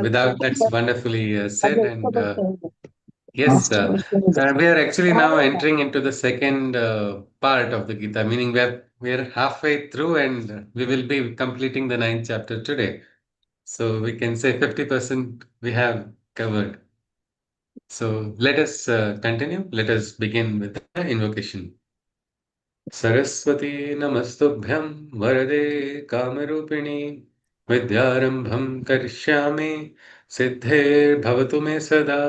Without that's wonderfully said. And yes, we are actually now entering into the second part of the Gita, meaning we are halfway through, and we will be completing the ninth chapter today. So we can say 50% we have covered. So let us continue. Let us begin with the invocation. Saraswati नमस्तुभ्यं वरदे कामरूपिणि विद्यारम्भं करिष्यामि सिद्धेर्भवतु मे सदा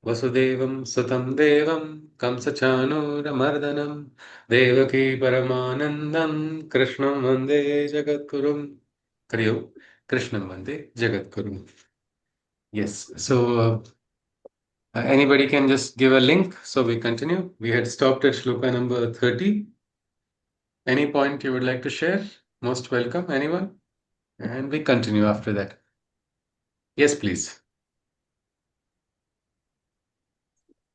वसुदेवं सुतं देवं कंसचाणूरमर्दनं देवकी परमानन्दं कृष्णं वन्दे जगद्गुरुं हरि ओम् कृष्णं वन्दे जगद्गुरुं yes so anybody can just give a link so we continue we had stopped at shloka number 30. Any point you would like to share? Most welcome, anyone? And we continue after that. Yes, please.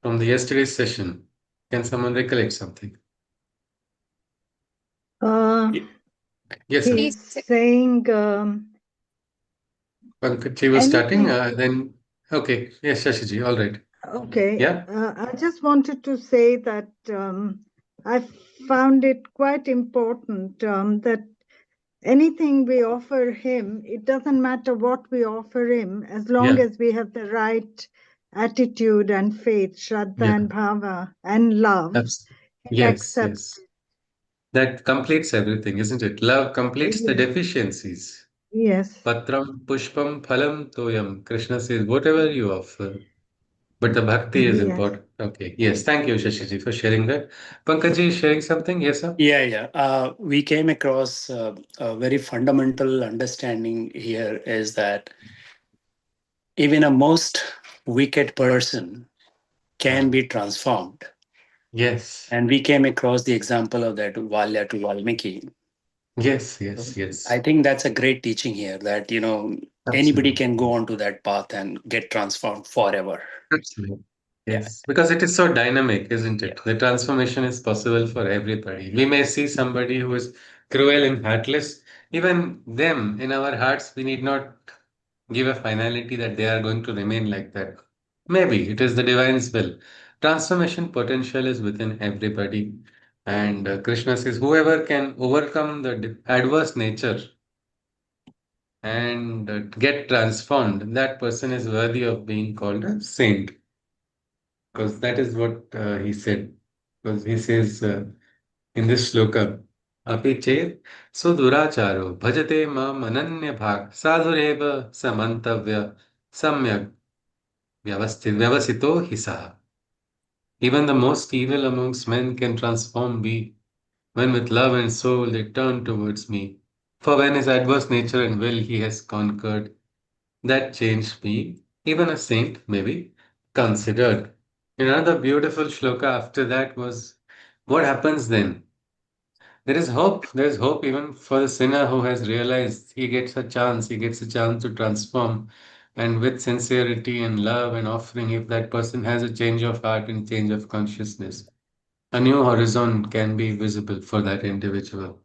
From the yesterday's session, can someone recollect something? Yes, sir. He's saying Pankaj ji was starting, anything. then okay. Yes, Shashiji, all right. Okay. Yeah, I just wanted to say that I found it quite important that anything we offer him, it doesn't matter what we offer him, as long yeah, as we have the right attitude and faith, Shraddha yeah. and Bhava and love, he'll Yes, accept. yes. That completes everything, isn't it? Love completes the Yes. deficiencies. Yes. Patram, pushpam, phalam, toyam. Krishna says, whatever you offer. But the bhakti is Yes. important. Okay. Yes. Thank you, Shashiji, for sharing that. Pankaj is sharing something. Yes, sir. Yeah. We came across a very fundamental understanding here is that even a most wicked person can be transformed. Yes. And we came across the example of that Valya to Valmiki. Yes. Yes. I Yes. think that's a great teaching here that, anybody Absolutely. can go onto that path and get transformed forever. Absolutely. Yeah. Yes. Because it is so dynamic, isn't Yeah. it? The transformation is possible for everybody. We may see somebody who is cruel and heartless. Even them in our hearts, we need not give a finality that they are going to remain like that. Maybe it is the divine's will. Transformation potential is within everybody. And Krishna says, whoever can overcome the adverse nature and get transformed, that person is worthy of being called a saint. Because that is what he said. Because he says in this shloka, Api chet suduracharo bhajate mam ananya bhag sadhureva samantavya samyak vyavasito hisaha. Even the most evil amongst men can transform me when with love and soul they turn towards me. For when his adverse nature and will he has conquered, that changed me, even a saint may be considered. Another beautiful shloka after that was what happens then? There is hope. There is hope even for the sinner who has realized he gets a chance. He gets a chance to transform. And with sincerity and love and offering, if that person has a change of heart and change of consciousness, a new horizon can be visible for that individual.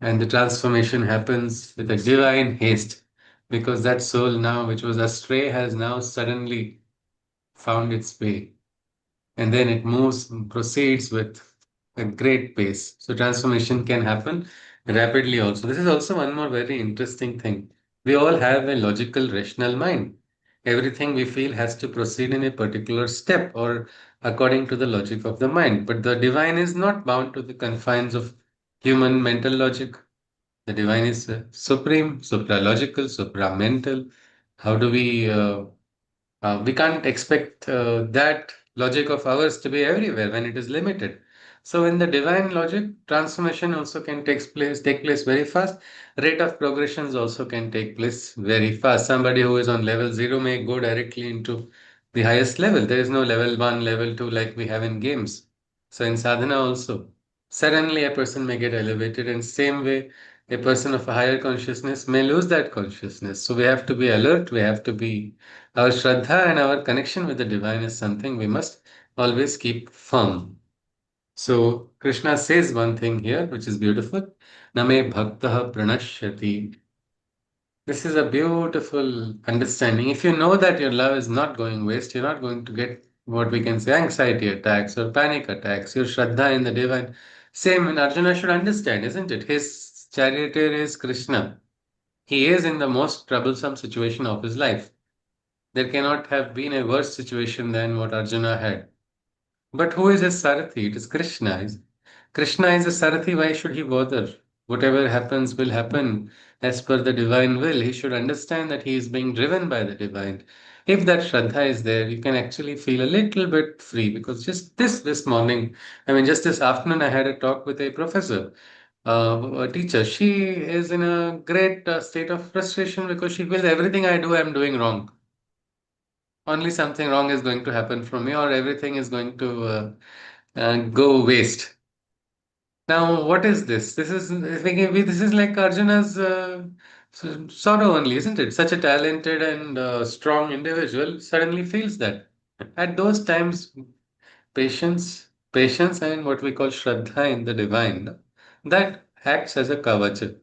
And the transformation happens with a divine haste because that soul now, which was astray, has now suddenly found its way. And then it moves and proceeds with a great pace. So transformation can happen rapidly also. This is also one more very interesting thing. We all have a logical, rational mind. Everything we feel has to proceed in a particular step or according to the logic of the mind. But the divine is not bound to the confines of human mental logic. The divine is supreme, supralogical, supramental. How do we can't expect that logic of ours to be everywhere when it is limited. So in the divine logic, transformation also can take place very fast. Rate of progressions also can take place very fast. Somebody who is on level zero may go directly into the highest level. There is no level one, level two like we have in games. So in sadhana also, suddenly a person may get elevated, and same way a person of a higher consciousness may lose that consciousness. So we have to be alert. We have to be our Shraddha and our connection with the divine is something we must always keep firm. So Krishna says one thing here, which is beautiful. Name bhaktaha pranashyati. This is a beautiful understanding. If you know that your love is not going waste, you're not going to get what we can say anxiety attacks or panic attacks. Your Shraddha in the divine. Same, and Arjuna should understand, isn't it? His charioteer is Krishna. He is in the most troublesome situation of his life. There cannot have been a worse situation than what Arjuna had. But who is his Sarathi? It is Krishna. Krishna is a Sarathi. Why should he bother? Whatever happens will happen as per the divine will. He should understand that he is being driven by the divine. If that Shraddha is there, you can actually feel a little bit free because just this morning, I mean, just this afternoon, I had a talk with a professor, a teacher. She is in a great state of frustration because she feels everything I do, I'm doing wrong. Only something wrong is going to happen from me, or everything is going to go waste. Now, what is this? This is like Arjuna's sorrow only, isn't it? Such a talented and strong individual suddenly feels that. At those times, patience, and what we call Shraddha in the divine, that acts as a kavacha.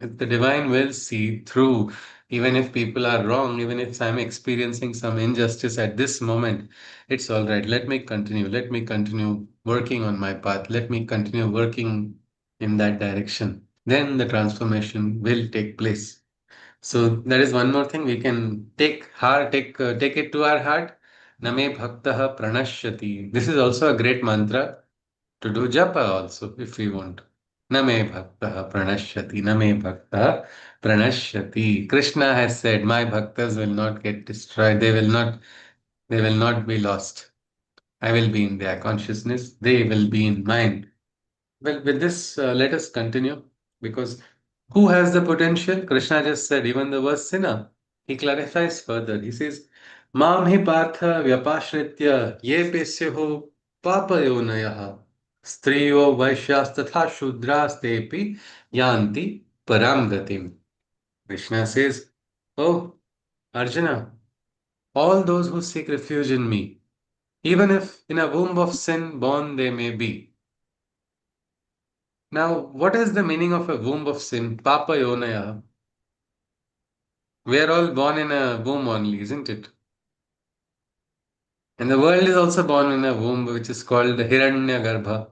The divine will see through, even if people are wrong, even if I'm experiencing some injustice at this moment, it's all right. Let me continue. Let me continue working on my path. Let me continue working in that direction. Then the transformation will take place. So there is one more thing we can take it to our heart. Name bhaktaha pranashyati. This is also a great mantra to do japa also if we want. Name bhaktaha pranashyati, name bhaktaha pranashyati. Krishna has said, my bhaktas will not get destroyed. They will not be lost. I will be in their consciousness. They will be in mine. Well, with this, let us continue because who has the potential? Krishna just said, even the worst sinner. He clarifies further. He says, Mam hi partha vyapashritya ye pesyaho papayonayaha striyo vaishyas tatha shudrastepi yanti param gatim. Krishna says, Oh, Arjuna, all those who seek refuge in me, even if in a womb of sin born they may be. Now, what is the meaning of a womb of sin? Papa Yonaya. We are all born in a womb only, isn't it? And the world is also born in a womb which is called Hiranyagarbha.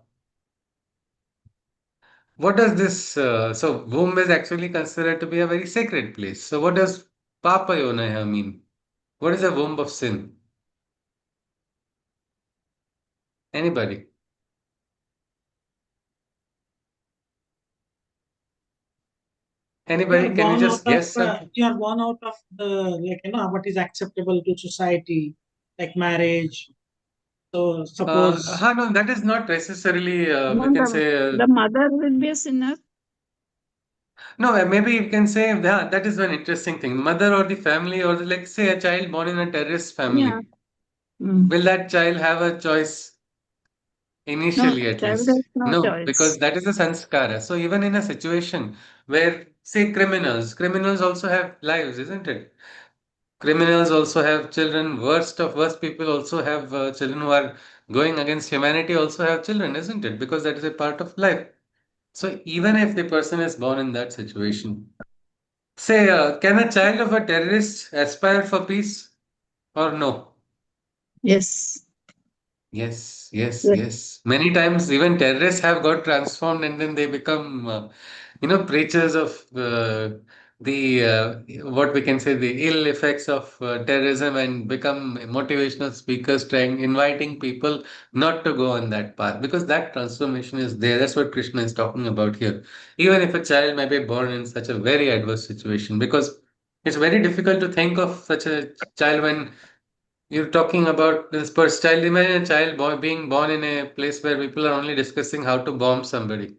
What does this? So, womb is actually considered to be a very sacred place. So, what does Papa Yonaya mean? What is a womb of sin? Anybody? You are Anybody? Can you born out just of guess something? you are born out of the, like, what is acceptable to society, like marriage. So suppose, No, that is not necessarily, we No, can say, the mother will be a sinner. no, maybe you can say, yeah, that is one interesting thing. Mother or the family, or like say a child born in a terrorist Yeah. family. Mm. Will that child have a choice No, initially, at child least? has no No, because choice. that is a sanskara. So even in a situation where, say, criminals also have lives, isn't it? Criminals also have children. Worst of worst people also have children who are going against humanity, also have children, isn't it? Because that is a part of life. So even if the person is born in that situation, say, can a child of a terrorist aspire for peace or no? Yes. Yes. Yes. Many times, even terrorists have got transformed and then they become, preachers of what we can say, the ill effects of terrorism and become motivational speakers trying, inviting people not to go on that path because that transformation is there. That's what Krishna is talking about here. Even if a child may be born in such a very adverse situation, because it's very difficult to think of such a child when you're talking about this first child. Imagine a child being born in a place where people are only discussing how to bomb somebody.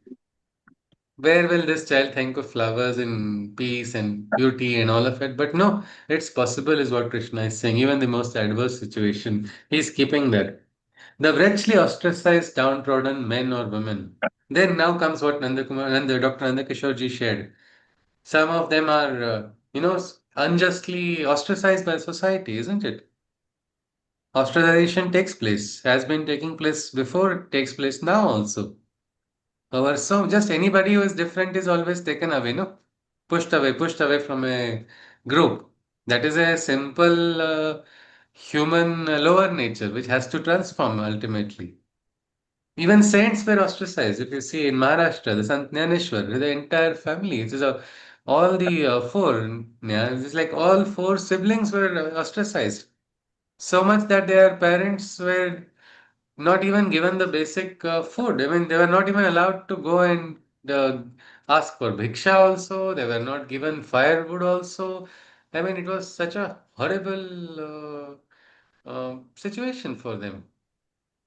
Where will this child think of flowers and peace and beauty and all of it? But no, it's possible, is what Krishna is saying. Even the most adverse situation, he's keeping that. The wretchedly ostracized, downtrodden men or women. Then now comes what Dr. Nandakishore shared. Some of them are, unjustly ostracized by society, isn't it? Ostracization takes place, has been taking place before, it takes place now also. However, so just anybody who is different is always taken away, no? pushed away from a group. That is a simple human lower nature which has to transform ultimately. Even saints were ostracized. If you see in Maharashtra, the Sant Jnaneshwar, the entire family, it is all the four, yeah, it's like all four siblings were ostracized. So much that their parents were not even given the basic food. I mean, they were not even allowed to go and ask for bhiksha also. They were not given firewood also. I mean, it was such a horrible situation for them.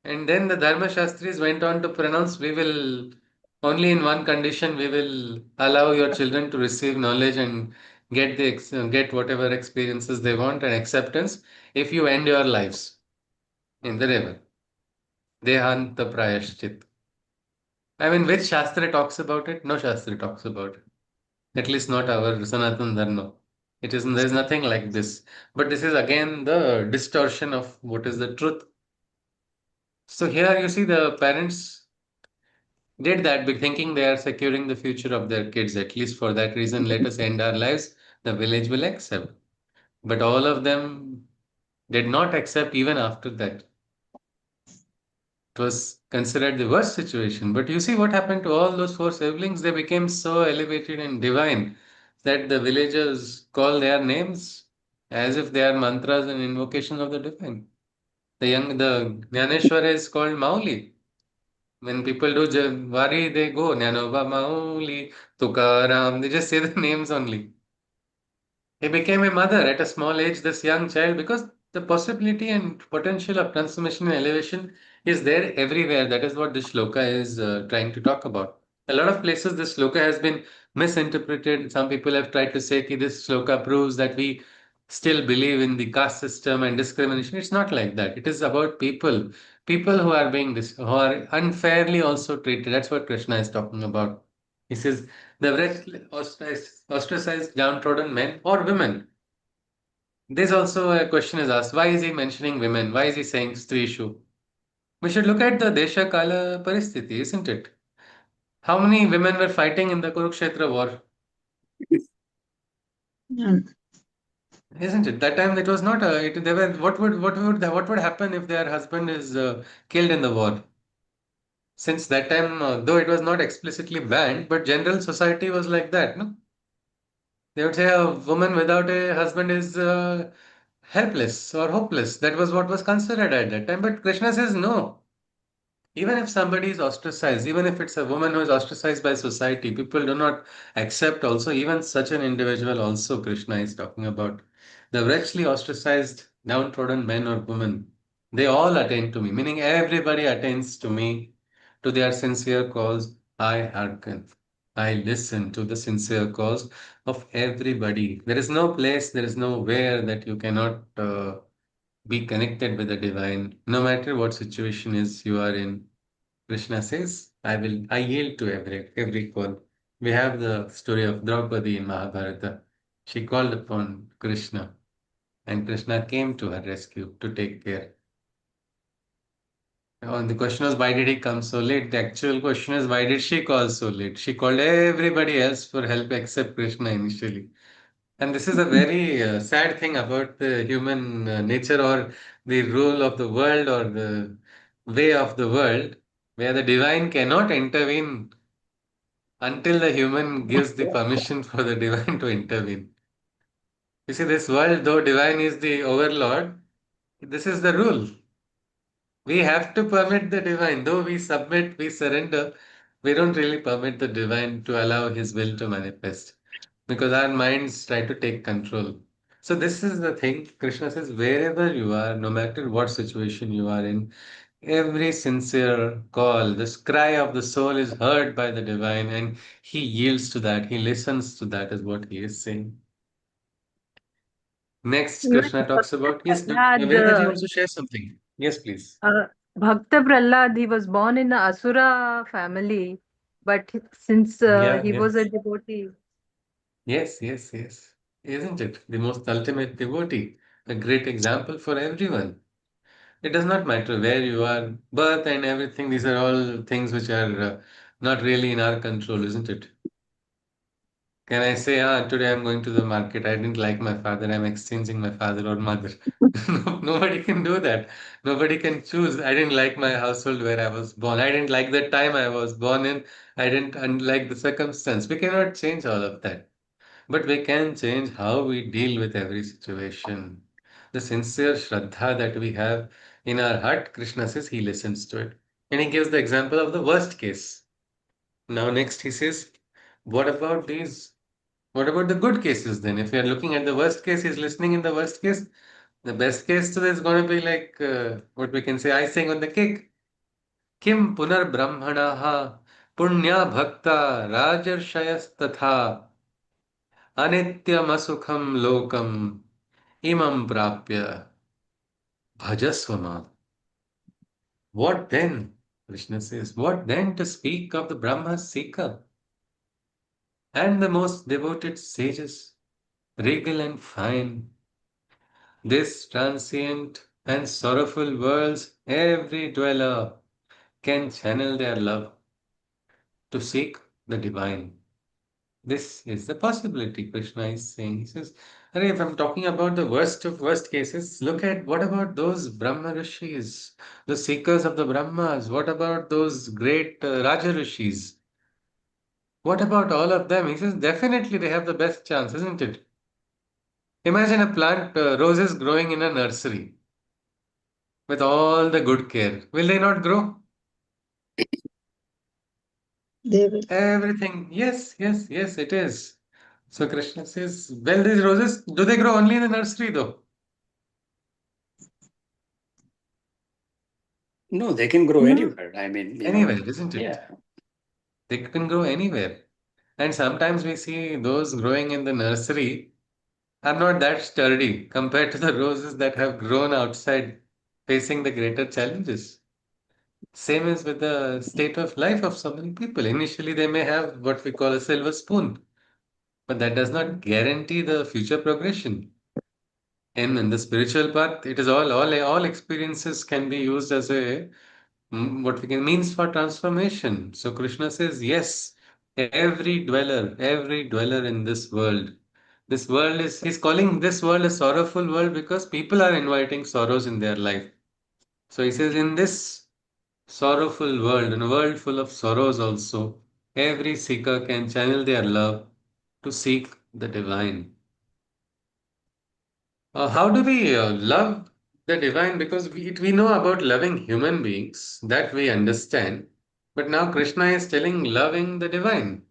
And then the Dharma Shastris went on to pronounce, we will only in one condition we will allow your children to receive knowledge and get whatever experiences they want and acceptance if you end your lives in the river. Dehanta Prayashchit. I mean, which Shastra talks about it? No Shastra talks about it. At least not our Sanatana Dharma. It isn't, there's nothing like this. But this is again the distortion of what is the truth. So here you see the parents did that by thinking they are securing the future of their kids. At least for that reason, let us end our lives. The village will accept. But all of them did not accept even after that. It was considered the worst situation. But you see what happened to all those four siblings? They became so elevated and divine that the villagers call their names as if they are mantras and invocations of the divine. The Jnaneshwara is called Mauli. When people do Vari, they go Jnanova Mauli, Tukaram. They just say the names only. He became a mother at a small age, this young child, because the possibility and potential of transformation and elevation is there everywhere. That is what this shloka is trying to talk about. A lot of places, this shloka has been misinterpreted. Some people have tried to say that this shloka proves that we still believe in the caste system and discrimination. It's not like that. It is about people who are who are unfairly also treated. That's what Krishna is talking about. He says the wretched, ostracized, downtrodden men or women. There's also a question is asked, why is he mentioning women? Why is he saying Strishu? We should look at the Desha Kala Paristiti, isn't it? How many women were fighting in the Kurukshetra war? None. Isn't it? That time it was not they were what would happen if their husband is killed in the war? Since that time, though it was not explicitly banned, but general society was like that, no? They would say a woman without a husband is helpless or hopeless. That was what was considered at that time. But Krishna says no. Even if somebody is ostracized, even if it's a woman who is ostracized by society, people do not accept also, even such an individual also Krishna is talking about. The wretchedly ostracized, downtrodden men or women, they all attain to me, meaning everybody attains to me, to their sincere calls. I hearken. I listen to the sincere calls of everybody. There is no place, there is no where that you cannot be connected with the divine, no matter what situation is you are in. Krishna says, I yield to every call. We have the story of Draupadi in Mahabharata. She called upon Krishna, and Krishna came to her rescue to take care. And the question was, why did he come so late? The actual question is, why did she call so late? She called everybody else for help except Krishna initially. And this is a very sad thing about the human nature or the rule of the world or the way of the world, where the divine cannot intervene until the human gives the permission for the divine to intervene. You see, this world, though divine is the overlord, this is the rule. We have to permit the divine, though we submit, we surrender, we don't really permit the divine to allow his will to manifest because our minds try to take control. So, this is the thing Krishna says wherever you are, no matter what situation you are in, every sincere call, this cry of the soul is heard by the divine and he yields to that, he listens to that, is what he is saying. Next, Even Krishna talks about, yes, Prahlad, Vedaji wants to share something. Yes, please. Bhakta Prahlad, he was born in the Asura family, but since Yeah, he yeah. was a devotee. Yes, yes, yes. Isn't it? The most ultimate devotee, a great example for everyone. It does not matter where you are, birth and everything, these are all things which are not really in our control, isn't it? Can I say, today I'm going to the market. I didn't like my father. I'm exchanging my father or mother. No, nobody can do that. Nobody can choose. I didn't like my household where I was born. I didn't like the time I was born in. I didn't like the circumstance. We cannot change all of that. But we can change how we deal with every situation. The sincere Shraddha that we have in our heart, Krishna says he listens to it. And he gives the example of the worst case. Now, next he says, what about these? What about the good cases then? If we are looking at the worst case, he's listening in the worst case. The best case to this is going to be like what we can say icing on the cake. Kim punar brahmanaha punya bhakta rajarshayas tatha anityam asukham lokam imam prapya bhajasvama. What then? Krishna says, what then to speak of the Brahma's seeker and the most devoted sages, regal and fine? This transient and sorrowful world's every dweller can channel their love to seek the divine. This is the possibility, Krishna is saying. He says, Arey, if I'm talking about the worst of worst cases, look at what about those Brahma Rishis, the seekers of the Brahmas? What about those great Raja Rishis? What about all of them? He says, definitely they have the best chance, isn't it? Imagine a plant, roses growing in a nursery with all the good care. Will they not grow? They will. Everything. Yes, yes, yes, it is. So Krishna says, well, these roses, do they grow only in the nursery though? No, they can grow No. anywhere. I mean, Anywhere, isn't it? yeah. They can grow anywhere. And sometimes we see those growing in the nursery are not that sturdy compared to the roses that have grown outside facing the greater challenges. Same as with the state of life of so many people. Initially, they may have what we call a silver spoon, but that does not guarantee the future progression. And in the spiritual path, it is all experiences can be used as a what we can means for transformation. So Krishna says, yes, every dweller in this world is he's calling this world a sorrowful world because people are inviting sorrows in their life. So he says, in this sorrowful world, in a world full of sorrows also, every seeker can channel their love to seek the divine. How do we love the divine? Because we know about loving human beings, that we understand. But now Krishna is telling loving the divine.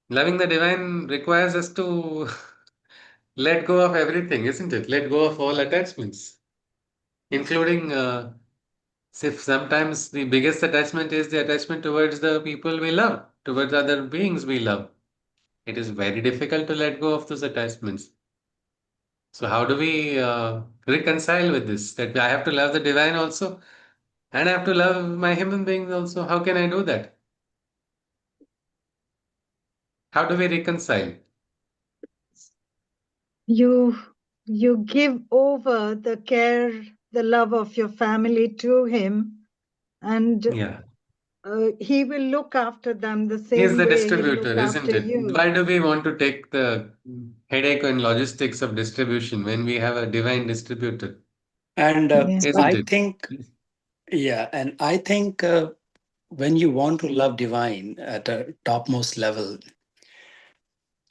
Loving the divine requires us to let go of everything, isn't it? Let go of all attachments, including if sometimes the biggest attachment is the attachment towards the people we love, towards other beings we love. It is very difficult to let go of those attachments. So how do we reconcile with this? That I have to love the divine also, and I have to love my human beings also. How can I do that? How do we reconcile? You give over the care, the love of your family to him, and Yeah, he will look after them the he is same the way he distributor, looked isn't after it? you. Why do we want to take the headache and logistics of distribution when we have a divine distributor? And Yes. Isn't I it? think, yeah, and I think when you want to love divine at a topmost level,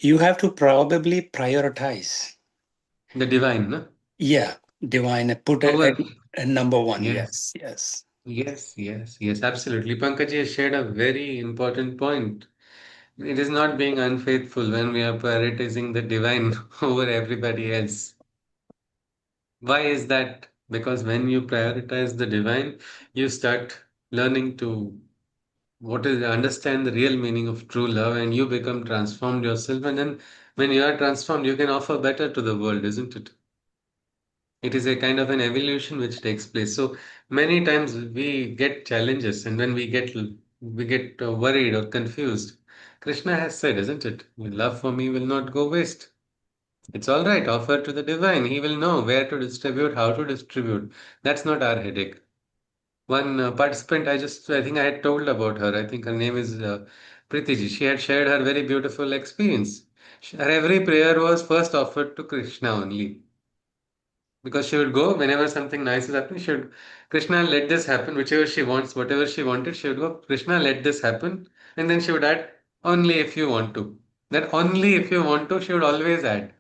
you have to probably prioritize. The divine, no? Yeah, divine. Put it Over. at number one. Yes. Yes, yes. Yes, yes, yes, absolutely. Pankaj has shared a very important point. It is not being unfaithful when we are prioritizing the divine over everybody else. Why is that? Because when you prioritize the divine, you start learning to what is understand the real meaning of true love and you become transformed yourself. And then when you are transformed, you can offer better to the world, isn't it? It is a kind of an evolution which takes place. So many times we get challenges, and when we get worried or confused. Krishna has said, isn't it? Your love for me will not go waste. It's all right. Offer to the divine. He will know where to distribute, how to distribute. That's not our headache. One participant, I think I had told about her. I think her name is Pritiji, she had shared her very beautiful experience. Her every prayer was first offered to Krishna only. Because she would go whenever something nice is happening, she would, Krishna, let this happen, whichever she wants, whatever she wanted, she would go, Krishna, let this happen. And then she would add, only if you want to. That only if you want to, she would always add.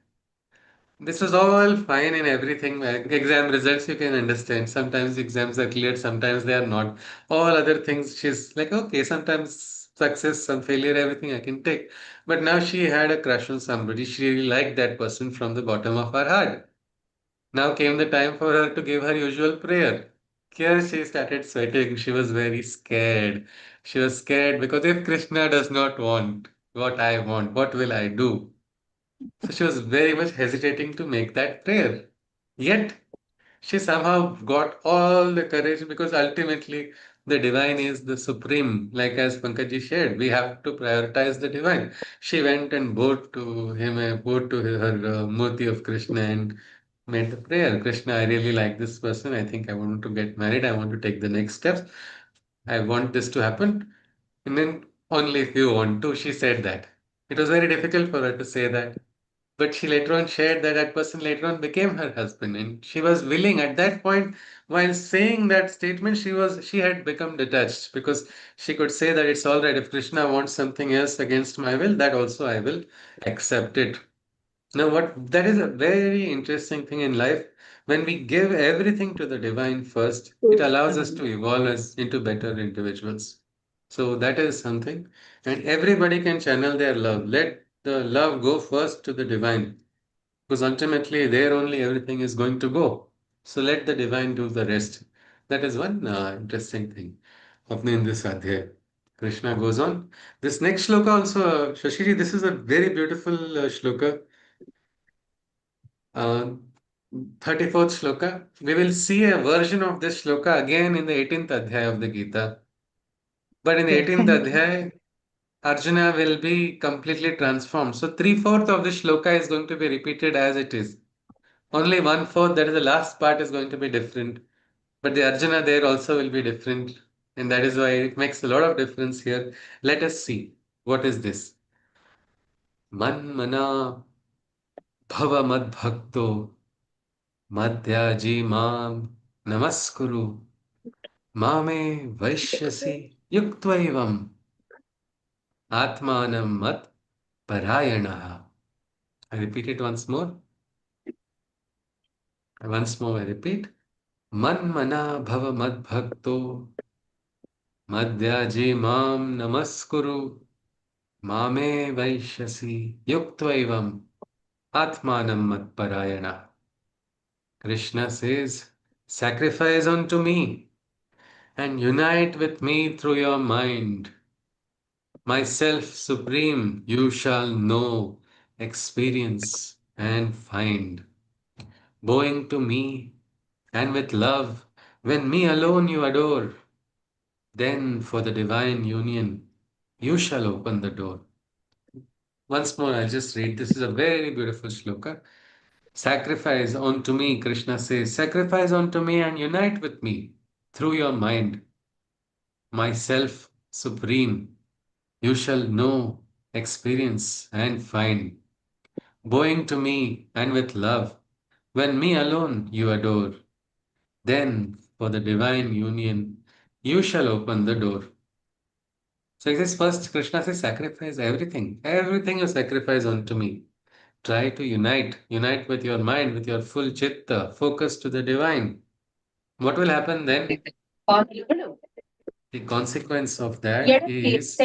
This was all fine in everything. Exam results, you can understand. Sometimes exams are cleared, sometimes they are not. All other things, she's like, okay, sometimes success, some failure, everything I can take. But now she had a crush on somebody. She really liked that person from the bottom of her heart. Now came the time for her to give her usual prayer. Here she started sweating. She was very scared. She was scared because if Krishna does not want what I want, what will I do? So she was very much hesitating to make that prayer. Yet she somehow got all the courage because ultimately the divine is the supreme. Like as Pankaj shared, we have to prioritize the divine. She went and bowed to him, bowed to her Murti of Krishna and made the prayer. Krishna, I really like this person. I think I want to get married. I want to take the next steps. I want this to happen. And then only if you want to, she said that. It was very difficult for her to say that. But she later on shared that that person later on became her husband, and she was willing at that point. While saying that statement, she had become detached because she could say that it's all right if Krishna wants something else against my will, that also I will accept it. Now, what that is a very interesting thing in life. When we give everything to the divine first, it allows us to evolve as into better individuals. So that is something, and everybody can channel their love. Let the love go first to the divine, because ultimately there only everything is going to go. So let the divine do the rest. That is one interesting thing happening in this adhyaya. Krishna goes on. This next shloka also, Shashiji, this is a very beautiful shloka. Uh, 34th shloka. We will see a version of this shloka again in the 18th adhyaya of the Gita. But in the 18th adhyaya, Arjuna will be completely transformed. So three-fourth of this shloka is going to be repeated as it is. Only one-fourth, that is the last part, is going to be different. But the Arjuna there also will be different. And that is why it makes a lot of difference here. Let us see. What is this? Man mana bhava mad bhakto madhyaji mam namaskuru mame vaishyasi yuktvaivam atmanam mat parayanaha. I repeat it once more. Once more I repeat. Man mana bhava mad bhakto madhyaji mam namaskuru mame vaishyasi yuktvaivam atmanam mat parayana. Krishna says, sacrifice unto me and unite with me through your mind. Myself supreme you shall know, experience and find. Bowing to me and with love, when me alone you adore, then for the divine union you shall open the door. Once more, I'll just read. This is a very beautiful shloka. Sacrifice unto me, Krishna says, sacrifice unto me and unite with me through your mind. Myself supreme, you shall know, experience, and find. Bowing to me and with love, when me alone you adore, then for the divine union you shall open the door. So it says first, Krishna says, sacrifice everything. Everything you sacrifice unto me. Try to unite with your mind, with your full chitta, focus to the divine. What will happen then? The consequence of that is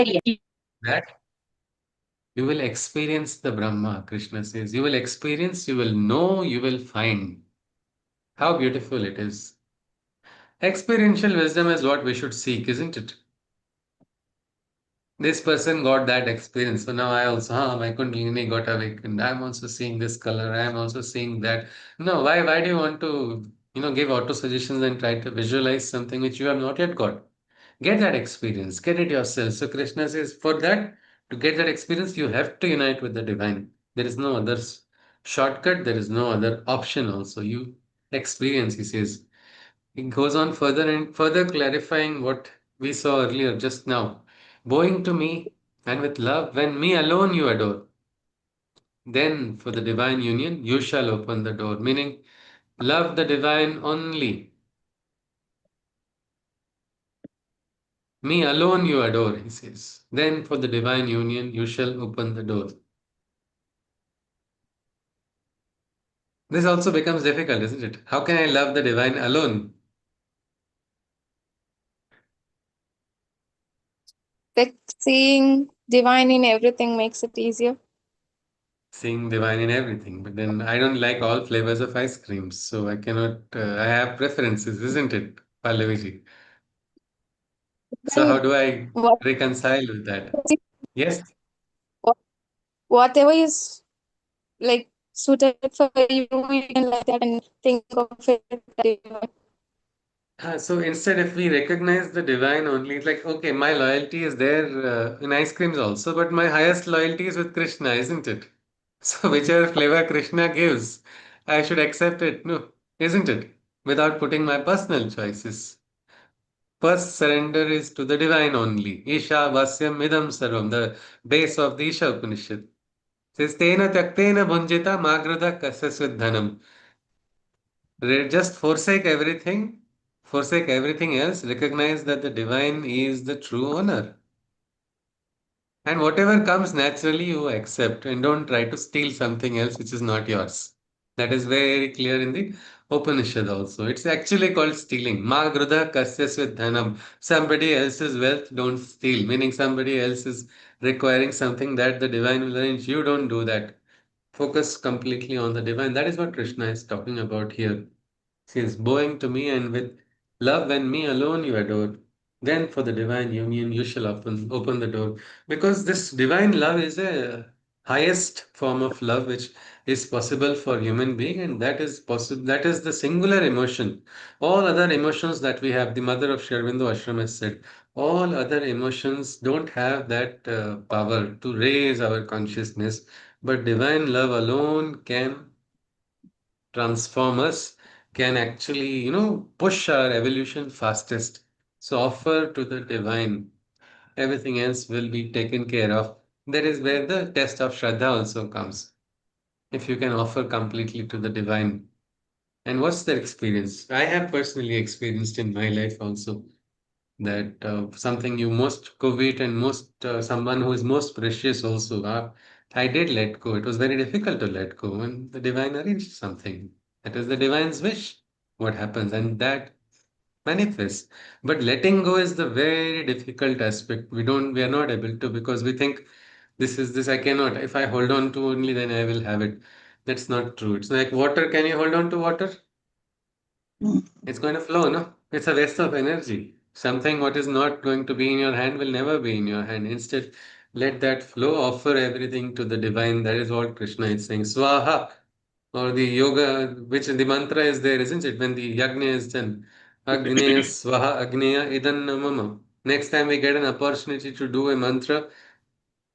that you will experience the Brahma, Krishna says. You will experience, you will know, you will find. How beautiful it is. Experiential wisdom is what we should seek, isn't it? This person got that experience. So now I also, my Kundalini got awakened. I'm also seeing this color. I'm also seeing that. No, why do you want to, give auto suggestions and try to visualize something which you have not yet got? Get that experience, get it yourself. So Krishna says, for that, to get that experience, you have to unite with the divine. There is no other shortcut, there is no other option also. You experience, he says. He goes on further and further clarifying what we saw earlier just now. Bowing to me And with love, when me alone you adore, then for the divine union you shall open the door. Meaning, love the divine only. Me alone you adore, he says. Then for the divine union you shall open the door. This also becomes difficult, isn't it? How can I love the divine alone? Like seeing divine in everything makes it easier. Seeing divine in everything. But then I don't like all flavors of ice cream, so I cannot, I have preferences, isn't it, Pallaviji? So how Then do I what, reconcile with that? Yes. whatever is like suited for you, you can like that and think of it divine. So instead, if we recognize the divine only, it's like, okay, my loyalty is there in ice creams also, but my highest loyalty is with Krishna, isn't it? So whichever flavor Krishna gives, I should accept it, no, isn't it? Without putting my personal choices. First surrender is to the divine only. Isha Vasyam Idam Sarvam, the base of the Isha Upanishad. Says Tena Tyaktena Bhunjita Magrudha Kasasvidhanam. Just forsake everything else, recognize that the divine is the true owner. And whatever comes naturally, you accept and don't try to steal something else which is not yours. That is very clear in the Upanishad also. It's actually called stealing. Ma grudha kasyasya dhanam. Somebody else's wealth don't steal, meaning somebody else is requiring something that the divine will arrange. You don't do that. Focus completely on the divine. That is what Krishna is talking about here. She is bowing to me, and with love and me alone you adore. Then for the divine union you shall open the door. Because this divine love is a highest form of love which is possible for human being, and that is possible. That is the singular emotion. All other emotions that we have, the mother of Sri Aurobindo Ashram has said, all other emotions don't have that power to raise our consciousness, but divine love alone can transform us, can actually, push our evolution fastest. So offer to the divine. Everything else will be taken care of. That is where the test of Shraddha also comes. If you can offer completely to the divine. And what's the experience? I have personally experienced in my life also that something you most covet and most someone who is most precious also. I did let go. It was very difficult to let go, and the divine arranged something. That is the divine's wish. What happens, and that manifests. But letting go is the very difficult aspect. We are not able to because we think this is this. I cannot. If I hold on to only, then I will have it. That's not true. It's like water. Can you hold on to water? It's going to flow, no? It's a waste of energy. Something what is not going to be in your hand will never be in your hand. Instead, let that flow, offer everything to the divine. That is what Krishna is saying. Swaha, or the yoga, which the mantra is there, isn't it? When the yajna is done. Agneya Swaha Agneya Idan Mama. Next time we get an opportunity to do a mantra,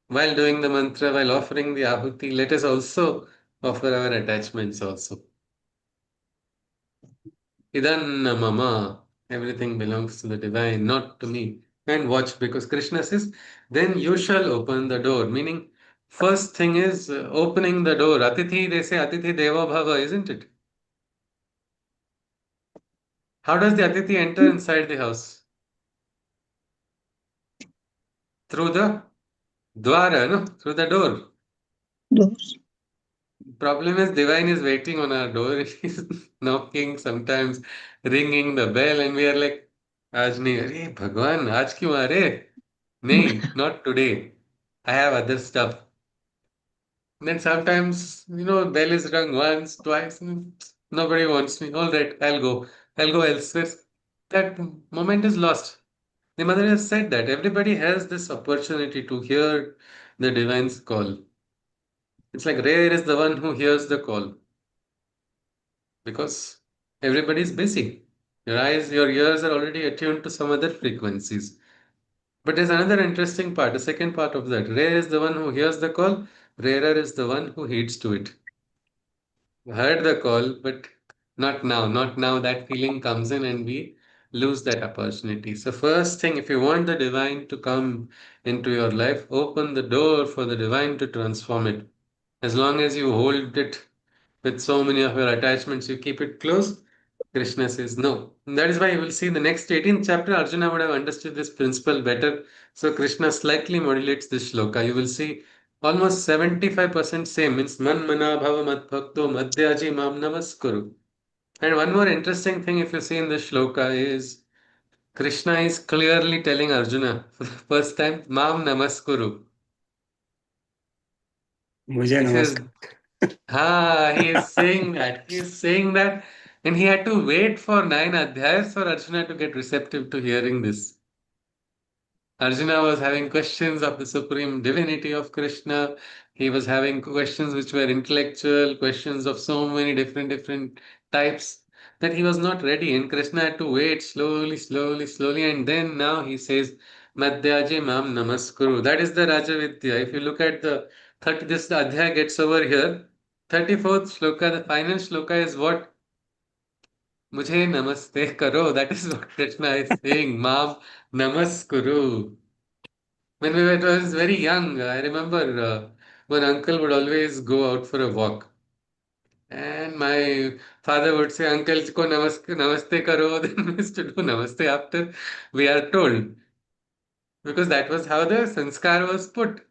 while doing the mantra, while offering the ahuti, let us also offer our attachments also. Idan mama, everything belongs to the divine, not to me. And watch, because Krishna says, then you shall open the door. Meaning, first thing is opening the door. Atithi, they say Atithi Deva Bhava, isn't it? How does the Atithi enter inside the house? Through the dwara, no? Through the door. Doors. Problem is, divine is waiting on our door. He's knocking, sometimes ringing the bell, and we are like, आज नहीं अरे भगवान आज क्यों आ रहे नहीं not today. I have other stuff. Then sometimes, bell is rung once, twice, and nobody wants me. All right, I'll go. I'll go elsewhere. That moment is lost. The mother has said that everybody has this opportunity to hear the divine's call. It's like rare is the one who hears the call because everybody is busy. Your eyes, your ears are already attuned to some other frequencies. But there's another interesting part, the second part of that. Rare is the one who hears the call, rarer is the one who heeds to it. Heard the call, but not now. Not now. That feeling comes in and we lose that opportunity. So, first thing, if you want the divine to come into your life, open the door for the divine to transform it. As long as you hold it with so many of your attachments, you keep it closed. Krishna says no. And that is why you will see in the next 18th chapter, Arjuna would have understood this principle better. So Krishna slightly modulates this shloka. You will see almost 75% same, means man mana bhava mat bhakto madhyaji mam namaskuru. And one more interesting thing, if you see in the shloka, is Krishna is clearly telling Arjuna for the first time, mam namaskuru. मुझे He says, नमस्कार. he is saying that. He is saying that. And he had to wait for 9 adhyayas for Arjuna to get receptive to hearing this. Arjuna was having questions of the supreme divinity of Krishna. He was having questions which were intellectual, questions of so many different types that he was not ready. And Krishna had to wait slowly. And then now he says, Madhyaji Mam Namaskuru. That is the Rajavidya. If you look at the 30, this Adhyaya gets over here. 34th shloka, the final shloka is what? Mujhe namaste karo. That is what Krishna is saying. Mam Namaskuru. When we were I was very young, I remember one uncle would always go out for a walk. And my father would say, Uncle ko namaste karo. Then we used to do namaste after we are told. Because that was how the sanskar was put.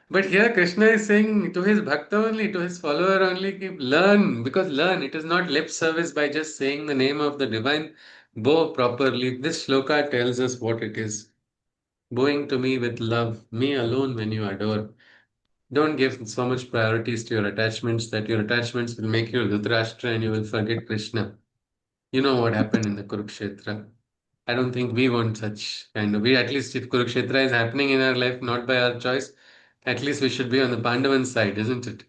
But here Krishna is saying to his bhakta only, to his follower only, keep learn. Because learn, it is not lip service by just saying the name of the divine. Bow properly. This shloka tells us what it is. Bowing to me with love, me alone when you adore. Don't give so much priorities to your attachments that your attachments will make you Dhritarashtra and you will forget Krishna. You know what happened in the Kurukshetra. I don't think we want such kind of. We at least if Kurukshetra is happening in our life not by our choice, at least we should be on the Pandavan side, isn't it?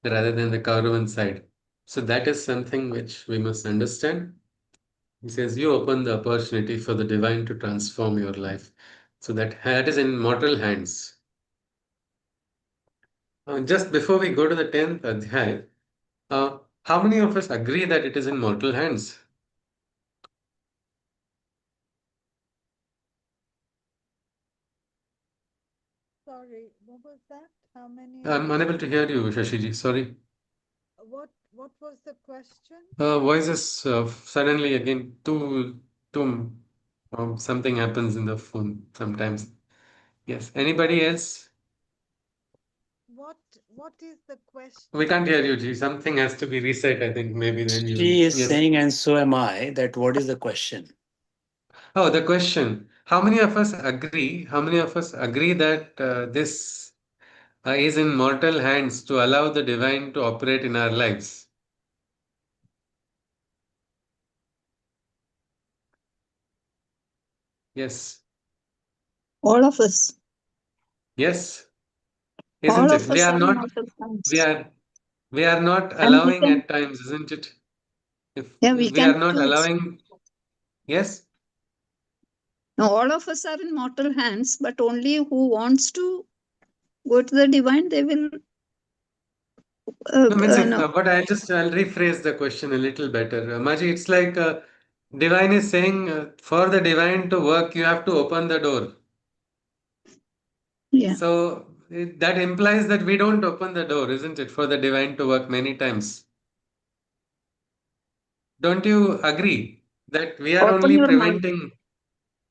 Rather than the Kauravan side. So that is something which we must understand. He says you open the opportunity for the divine to transform your life. So that is in mortal hands. Just before we go to the 10th adhyay, how many of us agree that it is in mortal hands? Sorry, what was that? How many? I'm unable to hear you, Shashiji. Sorry. What was the question? Voices suddenly again something happens in the phone sometimes. Yes. Anybody else? What is the question? We can't hear you, Ji. Something has to be reset. I think maybe then you. She is Yes. saying, and so am I, that what is the question? Oh, the question. How many of us agree? How many of us agree that this is in mortal hands to allow the divine to operate in our lives? Yes. All of us. Yes. All Isn't it? of us are mortal We hands. are we are not And we allowing can, at times, isn't it? If yeah, we we are can not choose. allowing, yes, Now, all of us are in mortal hands, but only who wants to go to the divine, they will. no means if No. but I'll rephrase the question a little better. Maji, it's like divine is saying for the divine to work, you have to open the door. Yeah. So that implies that we don't open the door, isn't it, for the divine to work many times? Don't you agree that Open your mind.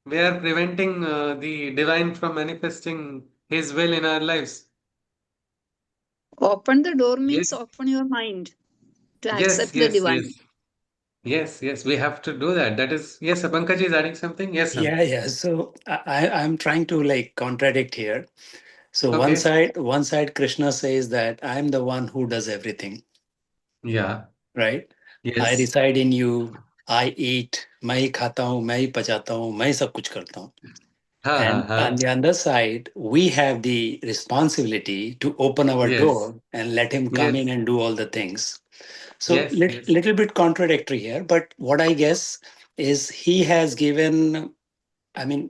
we are preventing the divine from manifesting his will in our lives? Open the door means Yes, open your mind to yes, accept the yes, yes. divine. Yes, we have to do that. That is, yes, Pankaj is adding something. Yes, sir. Yeah. So I'm trying to like contradict here. So Okay. one side, Krishna says that I'm the one who does everything, Yeah. right? I Yes. reside in you. I eat. मैं ही खाता हूँ, मैं ही पचाता हूँ, मैं ही सब कुछ करता हूँ. And on Ha. the other side, we have the responsibility to open our Yes. door and let him come in Yes. and do all the things. So Yes. little bit contradictory here, but what I guess is he has given, I mean,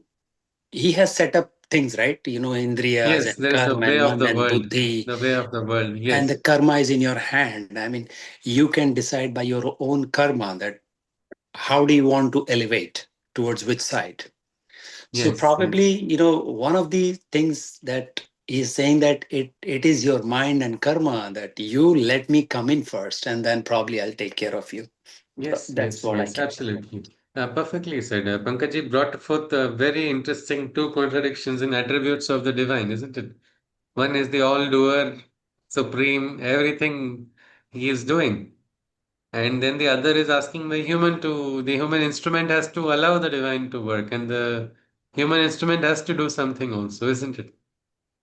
he has set up things, right? You know, indriyas Yes. and There is the karma and way of man the and world. buddhi, The way of the world. and the Yes. karma is in your hand. I mean, you can decide by your own karma that how do you want to elevate towards which side? So Yes, probably, yes. one of the things that he's saying that it is your mind and karma that you let me come in first, and then probably I'll take care of you. Yes, That's yes, what I yes, can. absolutely. Perfectly said. Pankaj brought forth very interesting two contradictions in attributes of the divine, isn't it? One is the all-doer, supreme, everything he is doing. And then the other is asking the human instrument has to allow the divine to work, and the human instrument has to do something also, isn't it?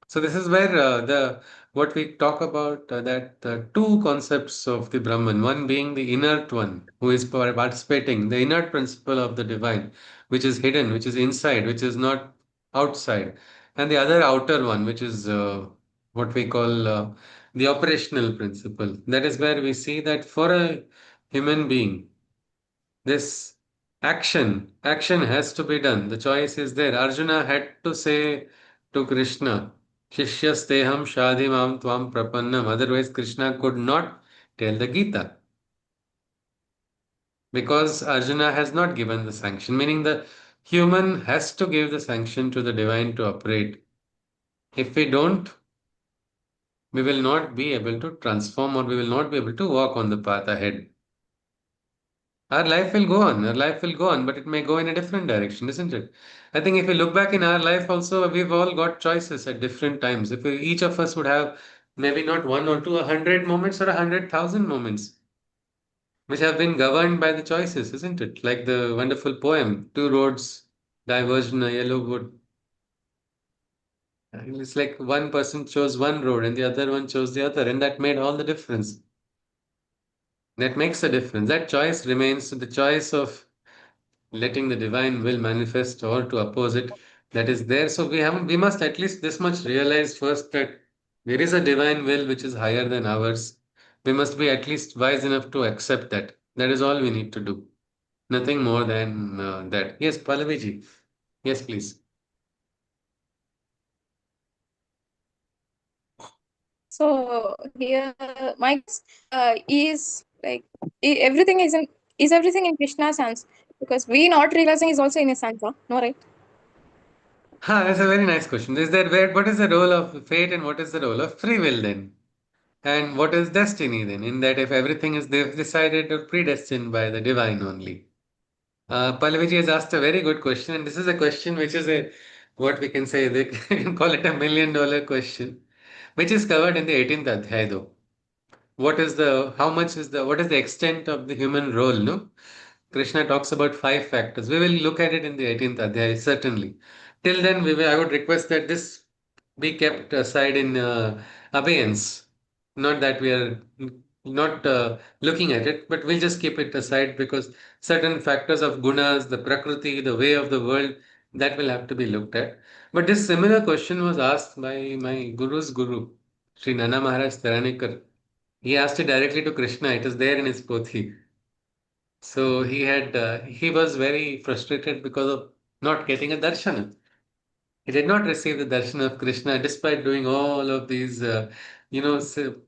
So this is where the what we talk about that two concepts of the Brahman, one being the inert one who is participating, the inert principle of the divine, which is hidden, which is inside, which is not outside, and the other outer one, which is what we call the operational principle. That is where we see that for a human being, this action has to be done. The choice is there. Arjuna had to say to Krishna, Shishyasteham shadhimam tvam prapannam. Otherwise, Krishna could not tell the Gita because Arjuna has not given the sanction, meaning the human has to give the sanction to the divine to operate. If we don't, we will not be able to transform or we will not be able to walk on the path ahead. Our life will go on, our life will go on, but it may go in a different direction, isn't it? I think if we look back in our life also, we've all got choices at different times. If we, each of us would have maybe not one or two, 100 moments or 100,000 moments, which have been governed by the choices, isn't it? Like the wonderful poem, Two Roads Diverge in a Yellow Wood. And it's like one person chose one road and the other one chose the other, and that made all the difference. That makes a difference. That choice remains the choice of letting the divine will manifest or to oppose it, that is there. So we must at least this much realize first that there is a divine will which is higher than ours. We must be at least wise enough to accept that. That is all we need to do. Nothing more than that. Yes, Pallavi. Yes, please. So here, my guess is like everything is everything in Krishna's hands because we not realizing is also in his hands. Huh? No, right? That's a very nice question. Is there where what is the role of fate and what is the role of free will then? And what is destiny then? In that if everything is decided or predestined by the divine only. Pallavi has asked a very good question, and this is a question which is a what we can say they can call it $1 million question, which is covered in the 18th adhyay though. What is the how much is the what is the extent of the human role? No, Krishna talks about five factors. We will look at it in the 18th adhyay certainly. Till then, I would request that this be kept aside in abeyance. Not that we are not looking at it, but we'll just keep it aside because certain factors of gunas, the prakriti, the way of the world, that will have to be looked at. But this similar question was asked by my guru's guru, Sri Nana Maharaj Taranikar. He asked it directly to Krishna. It is there in his pothi. So he was very frustrated because of not getting a darshan. He did not receive the darshan of Krishna despite doing all of these,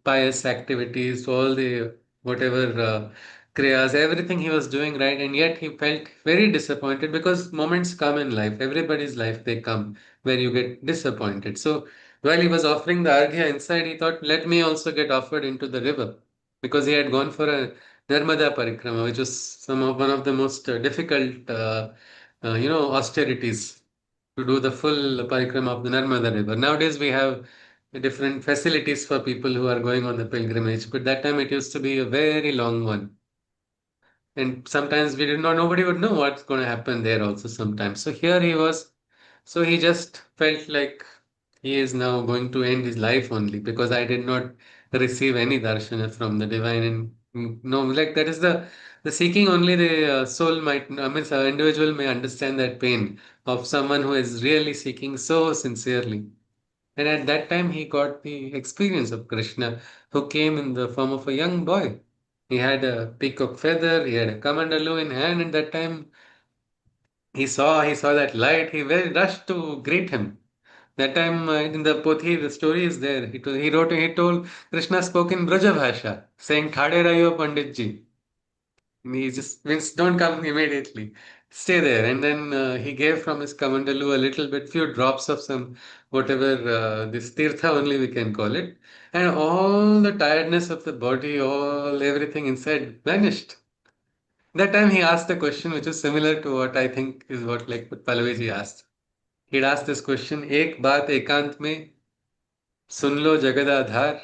pious activities, all the whatever kriyas, everything he was doing right, and yet he felt very disappointed because moments come in life, everybody's life, they come where you get disappointed. So while he was offering the arghya inside, he thought, let me also get offered into the river because he had gone for a Narmada parikrama, which was one of the most difficult, austerities to do the full parikrama of the Narmada River. Nowadays, we have different facilities for people who are going on the pilgrimage, but that time it used to be a very long one. And sometimes we did not, nobody would know what's going to happen there also sometimes. So here he was, so he just felt like he is now going to end his life only because I did not receive any darshana from the divine. And no, like that is the seeking only the soul might, I mean, the individual may understand that pain of someone who is really seeking so sincerely. And at that time, he got the experience of Krishna, who came in the form of a young boy. He had a peacock feather, he had a kamandalu in hand, and that time he saw that light, he very rushed to greet him. That time in the Pothi, the story is there. He told Krishna spoke in Braja Bhasha, saying, Khade Rayo Panditji. He just means don't come immediately. Stay there. And then he gave from his kamandalu a little bit, few drops of some whatever this tirtha only we can call it. And all the tiredness of the body, all everything inside vanished. That time he asked a question which is similar to what I think is what Pallavi asked. He'd asked this question, एक बात एकांत में सुन लो जगदाधार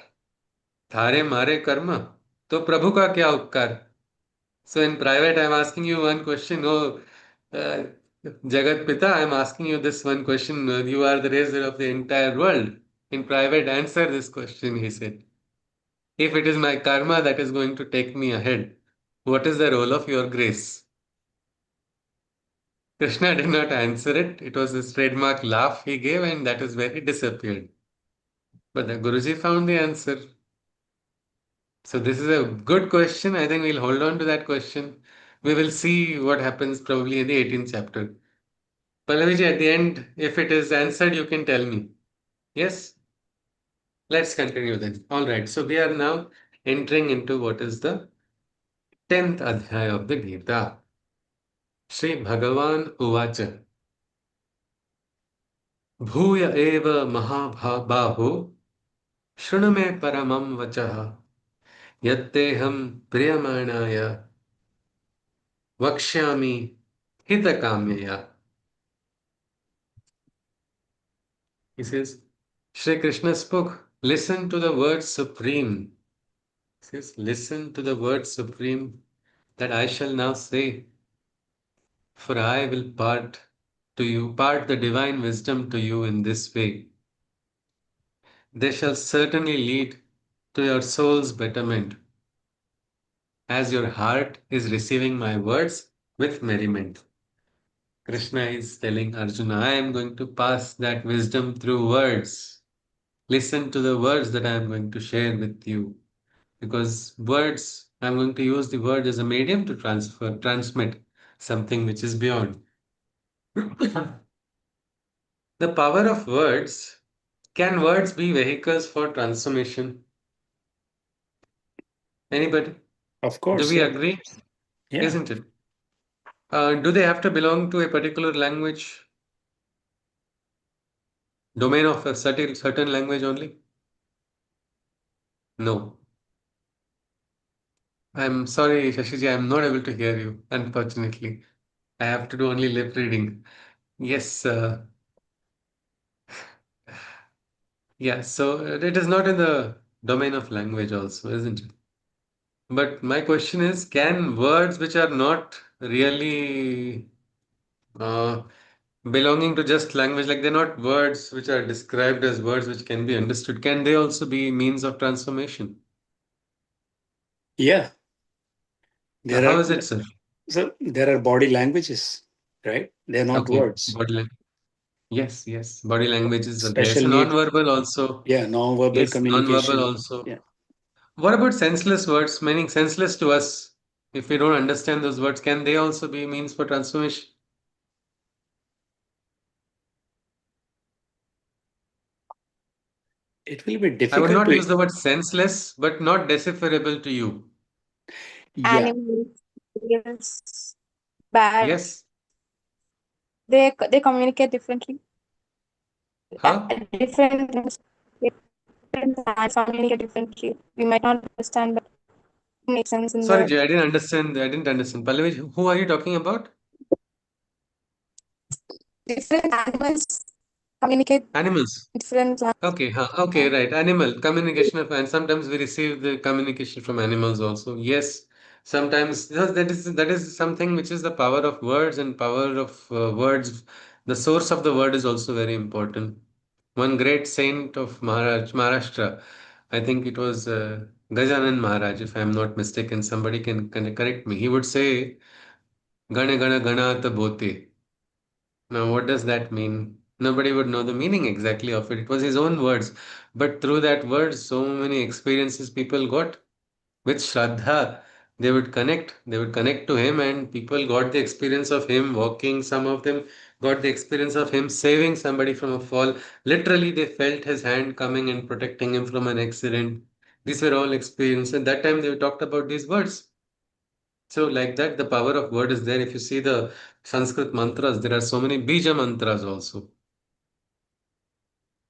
थारे मारे कर्म तो प्रभु का क्या उपकार. So in private, I'm asking you one question. Oh, uh, Jagat Pita, I'm asking you this one question. You are the raiser of the entire world. In private, answer this question, he said. If it is my karma that is going to take me ahead, what is the role of your grace? Krishna did not answer it. It was his trademark laugh he gave, and that is where he disappeared. But the Guruji found the answer. So this is a good question. I think we'll hold on to that question. We will see what happens probably in the 18th chapter. Pallaviji, at the end, if it is answered, you can tell me. Yes? Let's continue then. All right. So we are now entering into what is the 10th adhyaya of the Gita. Sri Bhagavan Uvacha. Bhuya eva mahabhaho शृणु मे परमं वचः यत्तेऽहं प्रियमाणाय वक्ष्यामि हितकाम्यया. He says, Shri Krishna spoke, listen to the word supreme. He says, listen to the word supreme that I shall now say, for I will part the divine wisdom to you in this way. They shall certainly lead to your soul's betterment, as your heart is receiving my words with merriment. Krishna is telling Arjuna, I am going to pass that wisdom through words. Listen to the words that I am going to share with you. Because words, I'm going to use the word as a medium to transmit something which is beyond. The power of words. Can words be vehicles for transformation? Anybody? Of Do course, we yeah. agree? Yeah. Isn't it? Do they have to belong to a particular language? Domain of a certain language only? No. I'm sorry, Shashiji, I'm not able to hear you, unfortunately. I have to do only lip reading. Yes, yeah, so it is not in the domain of language also, isn't it? But my question is, can words which are not really uh, belonging to just language, like they're not words which are described as words which can be understood, can they also be means of transformation? Yeah. There How are is it, sir? so there are body languages, right? They're not Okay, words. body language. Yes, yes, body languages are there. So Especially, non-verbal also. yeah, non-verbal Yes, non-verbal communication. also. Yeah. What about senseless words, meaning senseless to us? If we don't understand those words, can they also be means for transformation? It will be I would difficult not to, use the word senseless, but not decipherable to you. yeah. Animals, yes, bats, Yes? they communicate differently. Huh? Different things, different plants communicate differently. We might not understand, but it makes sense in Sorry, the Jay, I didn't understand. I didn't understand. Pallavi, who are you talking about? different animals communicate Animals. different Okay, huh, okay, right. Animal communication of, and sometimes we receive the communication from animals also. Yes, sometimes that is something which is the power of words and power of words. The source of the word is also very important. One great saint of Maharashtra, I think it was Gajanan Maharaj, if I am not mistaken. Somebody can correct me. He would say, "Gana gana ganata bote." Now, what does that mean? Nobody would know the meaning exactly of it. It was his own words. But through that word, so many experiences people got with Shraddha. They would connect. They would connect to him, and people got the experience of him walking. Some of them got the experience of him saving somebody from a fall. Literally, they felt his hand coming and protecting him from an accident. These were all experiences. At that time, they talked about these words. So, like that, the power of word is there. If you see the Sanskrit mantras, there are so many bija mantras also.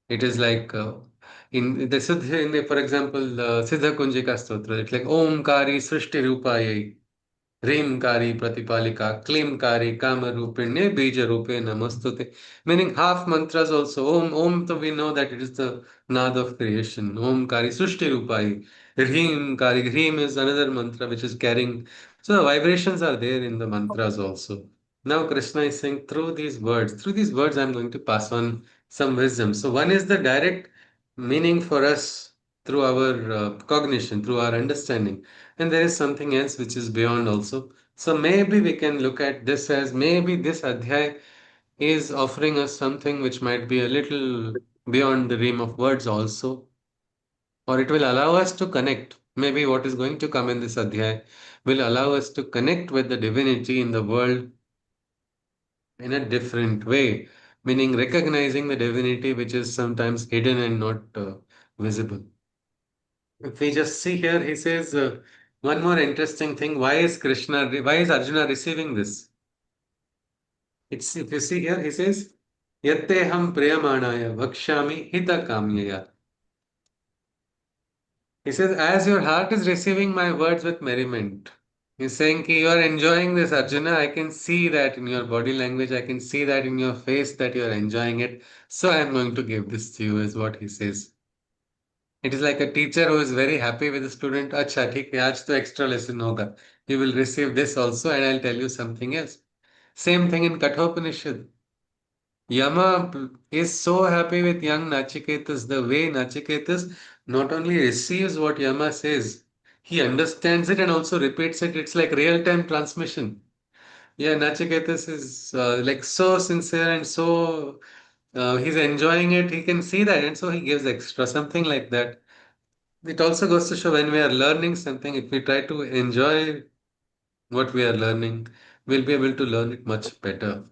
It is like in the Siddha, for example, the Siddha Kunjika Stotra, it's like Om Kari Srishti Rupayai. Rimkari Pratipalika, Klimkari, Kamarupine, Bija Rupe Namastute. Meaning half mantras also. Om, so we know that it is the Nad of creation. Om Kari Sushti Rupai. Hrim Kari. Hrim is another mantra which is carrying. So the vibrations are there in the mantras also. Now Krishna is saying through these words I'm going to pass on some wisdom. So one is the direct meaning for us through our cognition, through our understanding. And there is something else which is beyond also. So maybe we can look at this as maybe this adhyay is offering us something which might be a little beyond the realm of words also, or it will allow us to connect. Maybe what is going to come in this adhyay will allow us to connect with the divinity in the world in a different way, meaning recognizing the divinity which is sometimes hidden and not visible. If we just see here, he says one more interesting thing. Why is Arjuna receiving this? It's if you see here, he says, Yatteham priyamanaya vakshami hita kamyaya. He says, as your heart is receiving my words with merriment. He's saying ki you are enjoying this, Arjuna. I can see that in your body language. I can see that in your face that you are enjoying it. So I am going to give this to you, is what he says. It is like a teacher who is very happy with the student. Acha, theek hai, aaj to extra lesson hoga. You will receive this also, and I'll tell you something else. Same thing in Kathopanishad. Yama is so happy with young Nachiketas, the way Nachiketas not only receives what Yama says, he understands it and also repeats it. It's like real time transmission. Yeah, Nachiketas is like so sincere and so he's enjoying it. He can see that, and so he gives extra, something like that. It also goes to show when we are learning something, if we try to enjoy what we are learning, we'll be able to learn it much better.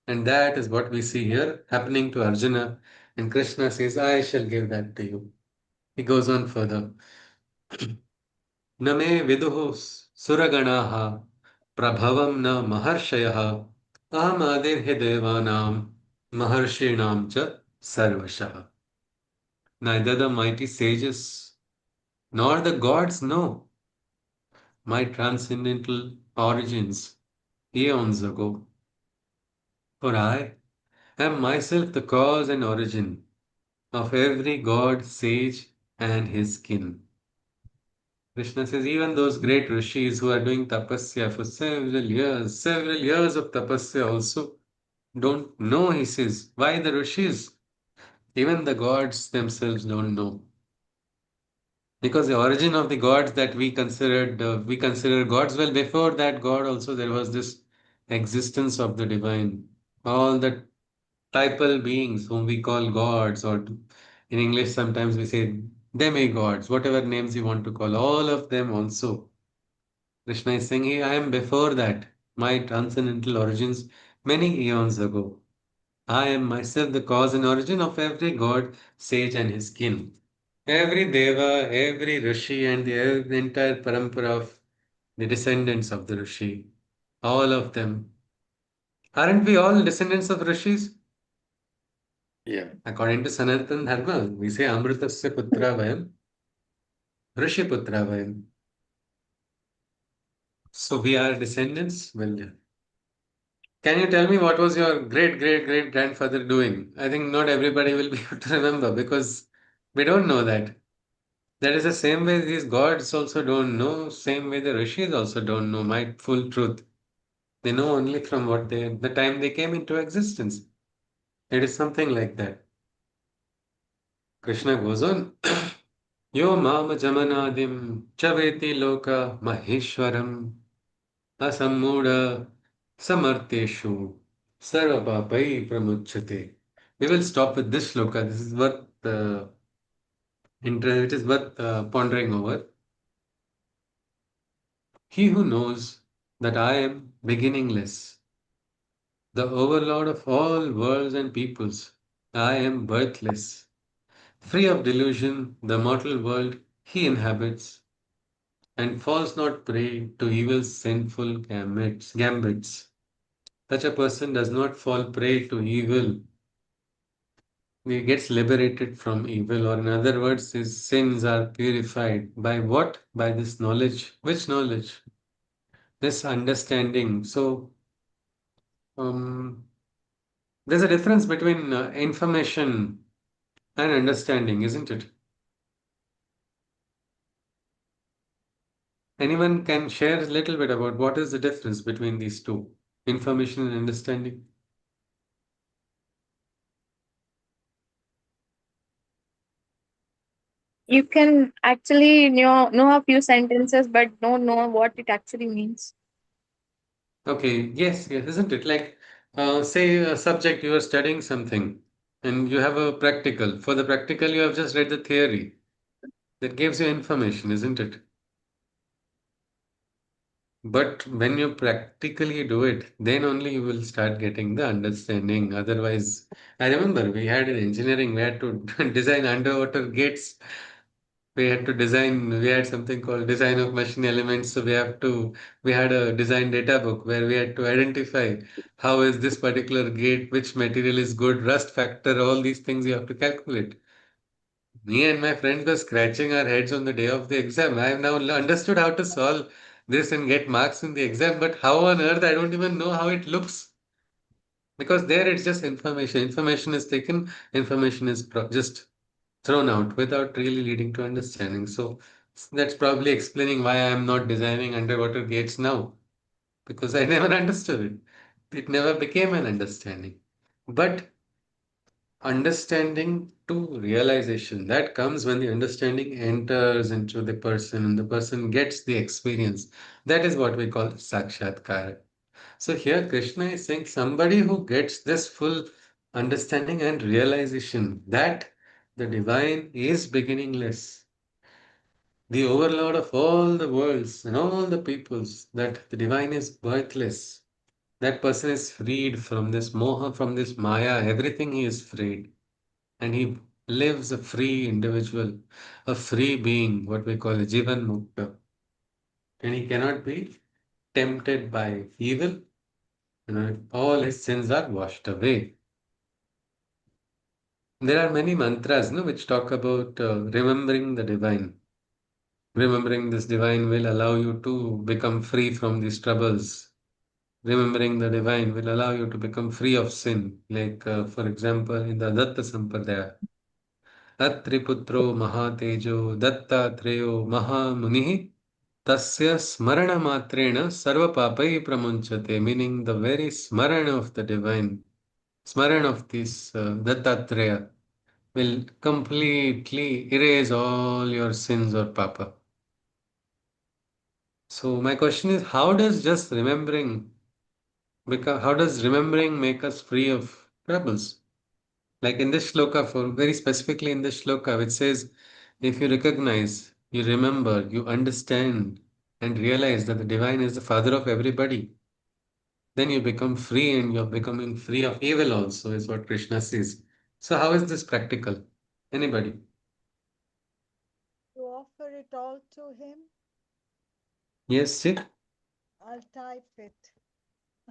And that is what we see here happening to Arjuna. And Krishna says, I shall give that to you. He goes on further. न मे विदुः सुरगणाः प्रभवं न महर्षयः अहमादिर्हि देवानां महर्षीणां च सर्वशः. Neither the mighty sages nor the gods know my transcendental origins eons ago. For I am myself the cause and origin of every god, sage, and his kin. Krishna says, even those great rishis who are doing tapasya for several years of tapasya also don't know, he says. Why the rishis? Even the gods themselves don't know. Because the origin of the gods that we consider gods, well, before that God also there was this existence of the divine. All the typal beings whom we call gods, or in English sometimes we say demigods, whatever names you want to call, all of them also. Krishna is saying, hey, I am before that, my transcendental origins many eons ago. I am myself the cause and origin of every god, sage, and his kin. Every deva, every rishi, and the entire parampara of the descendants of the rishi, all of them. Aren't we all descendants of rishis? Yeah. According to Sanatan Dharma, we say Amritasya Putra Vayam, Rishi Putra Vayam. So we are descendants. Well, yeah. Can you tell me what was your great great great grandfather doing? I think not everybody will be able to remember because we don't know that. That is the same way these gods also don't know, same way the rishis also don't know my full truth. They know only from the time they came into existence. It is something like that. Krishna goes on. Yo mama jamanadim chaveti loka maheshwaram asammudha samarteshu sarvapapai pramuchate. We will stop with this shloka. This is what it is worth pondering over. He who knows that I am beginningless, the overlord of all worlds and peoples, I am birthless, free of delusion, the mortal world he inhabits, and falls not prey to evil sinful gambits. Such a person does not fall prey to evil. He gets liberated from evil, or in other words, his sins are purified. By what? By this knowledge. Which knowledge? This understanding. So, um, there's a difference between information and understanding, isn't it? Anyone can share a little bit about what is the difference between these two, information and understanding? You can actually know a few sentences, but don't know what it actually means. Okay, yes, yes, isn't it? Like, say a subject you are studying something and you have a practical. For the practical, you have just read the theory. That gives you information, isn't it? But when you practically do it, then only you will start getting the understanding. Otherwise, I remember we had in engineering, we had to design underwater gates. We had something called design of machine elements. So we had a design data book where we had to identify how is this particular gate, which material is good, rust factor, all these things you have to calculate. Me and my friends were scratching our heads on the day of the exam. I have now understood how to solve this and get marks in the exam, but how on earth I don't even know how it looks. Because there it's just information. Information is taken, information is just thrown out without really leading to understanding. So that's probably explaining why I am not designing underwater gates now, because I never understood it. It never became an understanding. But understanding to realization, that comes when the understanding enters into the person and the person gets the experience. That is what we call sakshatkar. So here Krishna is saying somebody who gets this full understanding and realization that the divine is beginningless, the overlord of all the worlds and all the peoples, that the divine is birthless. That person is freed from this moha, from this maya, everything he is freed. And he lives a free individual, a free being, what we call a Jivan Mukta. And he cannot be tempted by evil. All his sins are washed away. There are many mantras, no, which talk about remembering the divine. Remembering this divine will allow you to become free from these troubles. Remembering the divine will allow you to become free of sin. Like, for example, in the Datta Sampradaya, अत्रिपुत्रो महातेजो दत्तात्रेयो महामुनिः tasya smarana matrena sarva papai pramunchate, meaning the very smaran of the divine, smaran of this Dattatreya will completely erase all your sins or papa. So my question is, how does remembering make us free of troubles? Like in this shloka, for very specifically in this shloka, which says, if you recognize, you remember, you understand, and realize that the divine is the father of everybody, then you become free and you're becoming free of evil also, is what Krishna says. So, how is this practical? Anybody? To offer it all to him, Yes, Sid? I'll type it.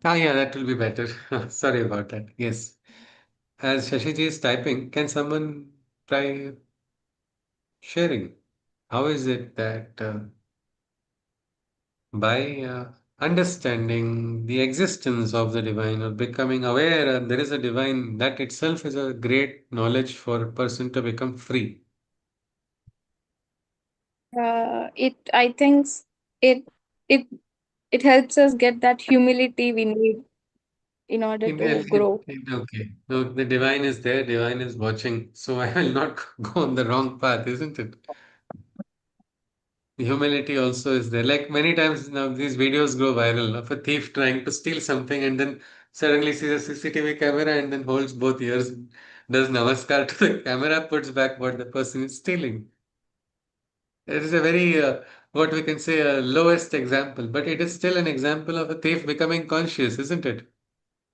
Ah, yeah, that will be better. Sorry about that. Yes. As Shashiji is typing, can someone try sharing? How is it that by understanding the existence of the divine or becoming aware that there is a divine, that itself is a great knowledge for a person to become free. I think it it it helps us get that humility we need in order to grow. Okay. No, the divine is there, divine is watching, so I will not go on the wrong path, isn't it? The humility also is there. Like many times now, these videos go viral of a thief trying to steal something and then suddenly sees a CCTV camera and then holds both ears, does namaskar to the camera, puts back what the person is stealing. It is a very, what we can say, a lowest example, but it is still an example of a thief becoming conscious, isn't it?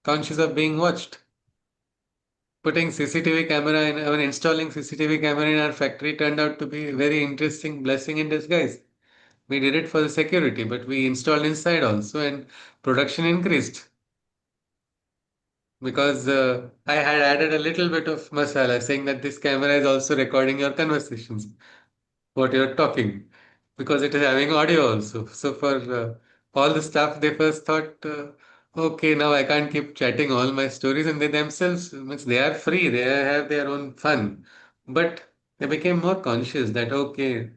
Conscious of being watched. Putting CCTV camera in, installing CCTV camera in our factory turned out to be a very interesting blessing in disguise. We did it for the security, but we installed inside also, and production increased because I had added a little bit of masala, saying that this camera is also recording your conversations, what you're talking, because it is having audio also. So for all the stuff, they first thought, okay, now I can't keep chatting all my stories, and they themselves, means they are free, they have their own fun, but they became more conscious that okay,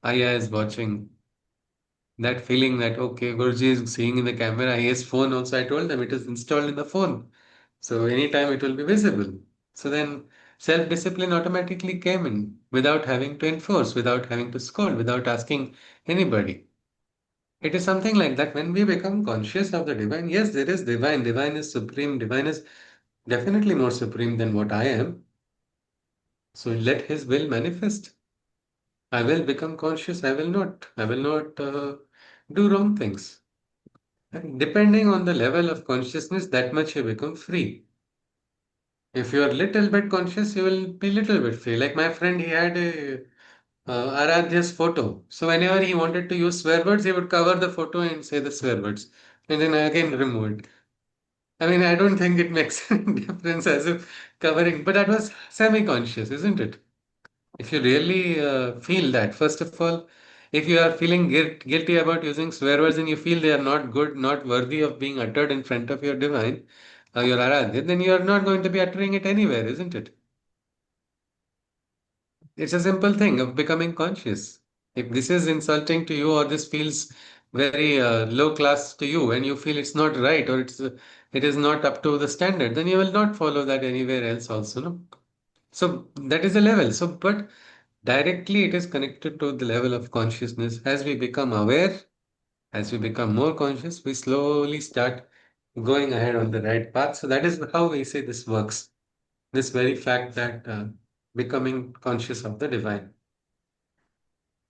Aya is watching. That feeling that okay, Guruji is seeing in the camera, his phone also. I told them it is installed in the phone, so anytime it will be visible. So then self-discipline automatically came in without having to enforce, without having to scold, without asking anybody. It is something like that. When we become conscious of the divine, yes, there is divine. Divine is supreme. Divine is definitely more supreme than what I am. So let His will manifest. I will become conscious. I will not. I will not do wrong things. And depending on the level of consciousness, that much you become free. If you are little bit conscious, you will be little bit free. Like my friend, he had a Aradhya's photo. So whenever he wanted to use swear words, he would cover the photo and say the swear words, and then again remove it. I mean, I don't think it makes any difference as if covering, but that was semi-conscious, isn't it? If you really feel that, first of all, if you are feeling guilty about using swear words and you feel they are not good, not worthy of being uttered in front of your divine, your Aradhya, then you are not going to be uttering it anywhere, isn't it? It's a simple thing of becoming conscious. If this is insulting to you or this feels very low class to you and you feel it's not right or it is not up to the standard, then you will not follow that anywhere else also. No? So that is a level. So, but directly it is connected to the level of consciousness. As we become aware, as we become more conscious, we slowly start going ahead on the right path. So that is how we say this works. This very fact that becoming conscious of the divine.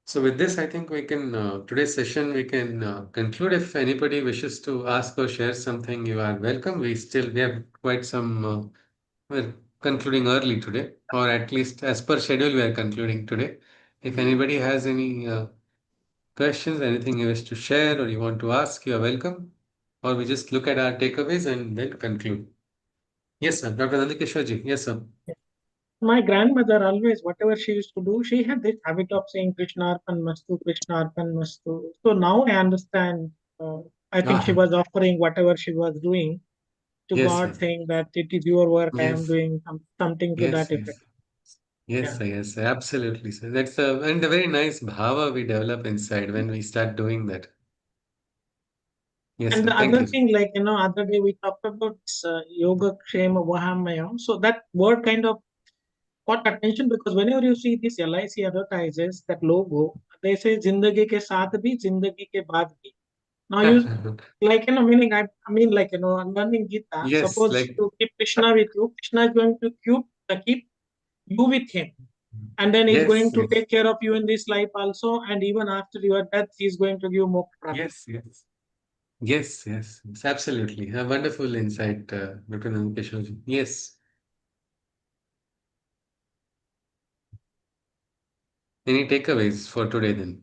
So with this, I think we can today's session we can conclude. If anybody wishes to ask or share something, you are welcome. We have quite some. We're concluding early today, or at least as per schedule, we are concluding today. If anybody has any questions, anything you wish to share or you want to ask, you are welcome. Or we just look at our takeaways and then conclude. Yes, sir. Dr. Nandikishwarji. Yes, sir. My grandmother always, whatever she used to do, she had this habit of saying Krishna Arpan Mastu, Krishna Arpan Mastu. So now I understand. I think she Ah, was offering whatever she was doing to yes, God, yes, saying that it is your work, I am yes, doing something to yes, that effect. yes. Yes, Yeah. sir, yes, sir. Absolutely, sir. That's a and a very nice bhava we develop inside when we start doing that. Yes, And sir. the Thank other you, sir. thing, like, other day we talked about yoga kshema vahamaya. So that word kind of caught attention because whenever you see this LIC advertises that logo, they say Zindagi ke saath bhi, Zindagi ke baad bhi. Now you like meaning I mean like I'm learning Gita. Yes, Suppose like you keep Krishna with you, Krishna is going to keep you with him. And then he's yes, going to yes, take care of you in this life also, and even after your death, he's going to give moksha. yes, yes, yes, yes. It's absolutely a wonderful insight, Dr. Nandikishwarji. Yes. Any takeaways for today then?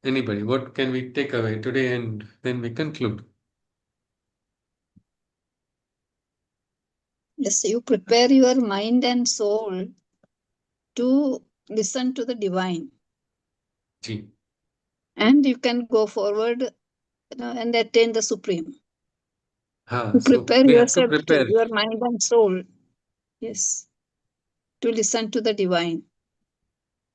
Anybody? What can we take away today and then we conclude? Yes, you prepare your mind and soul to listen to the divine, Ji. and you can go forward, and attain the supreme. Ha, You so prepare we have to yourself to prepare. your mind and soul, yes, to listen to the divine.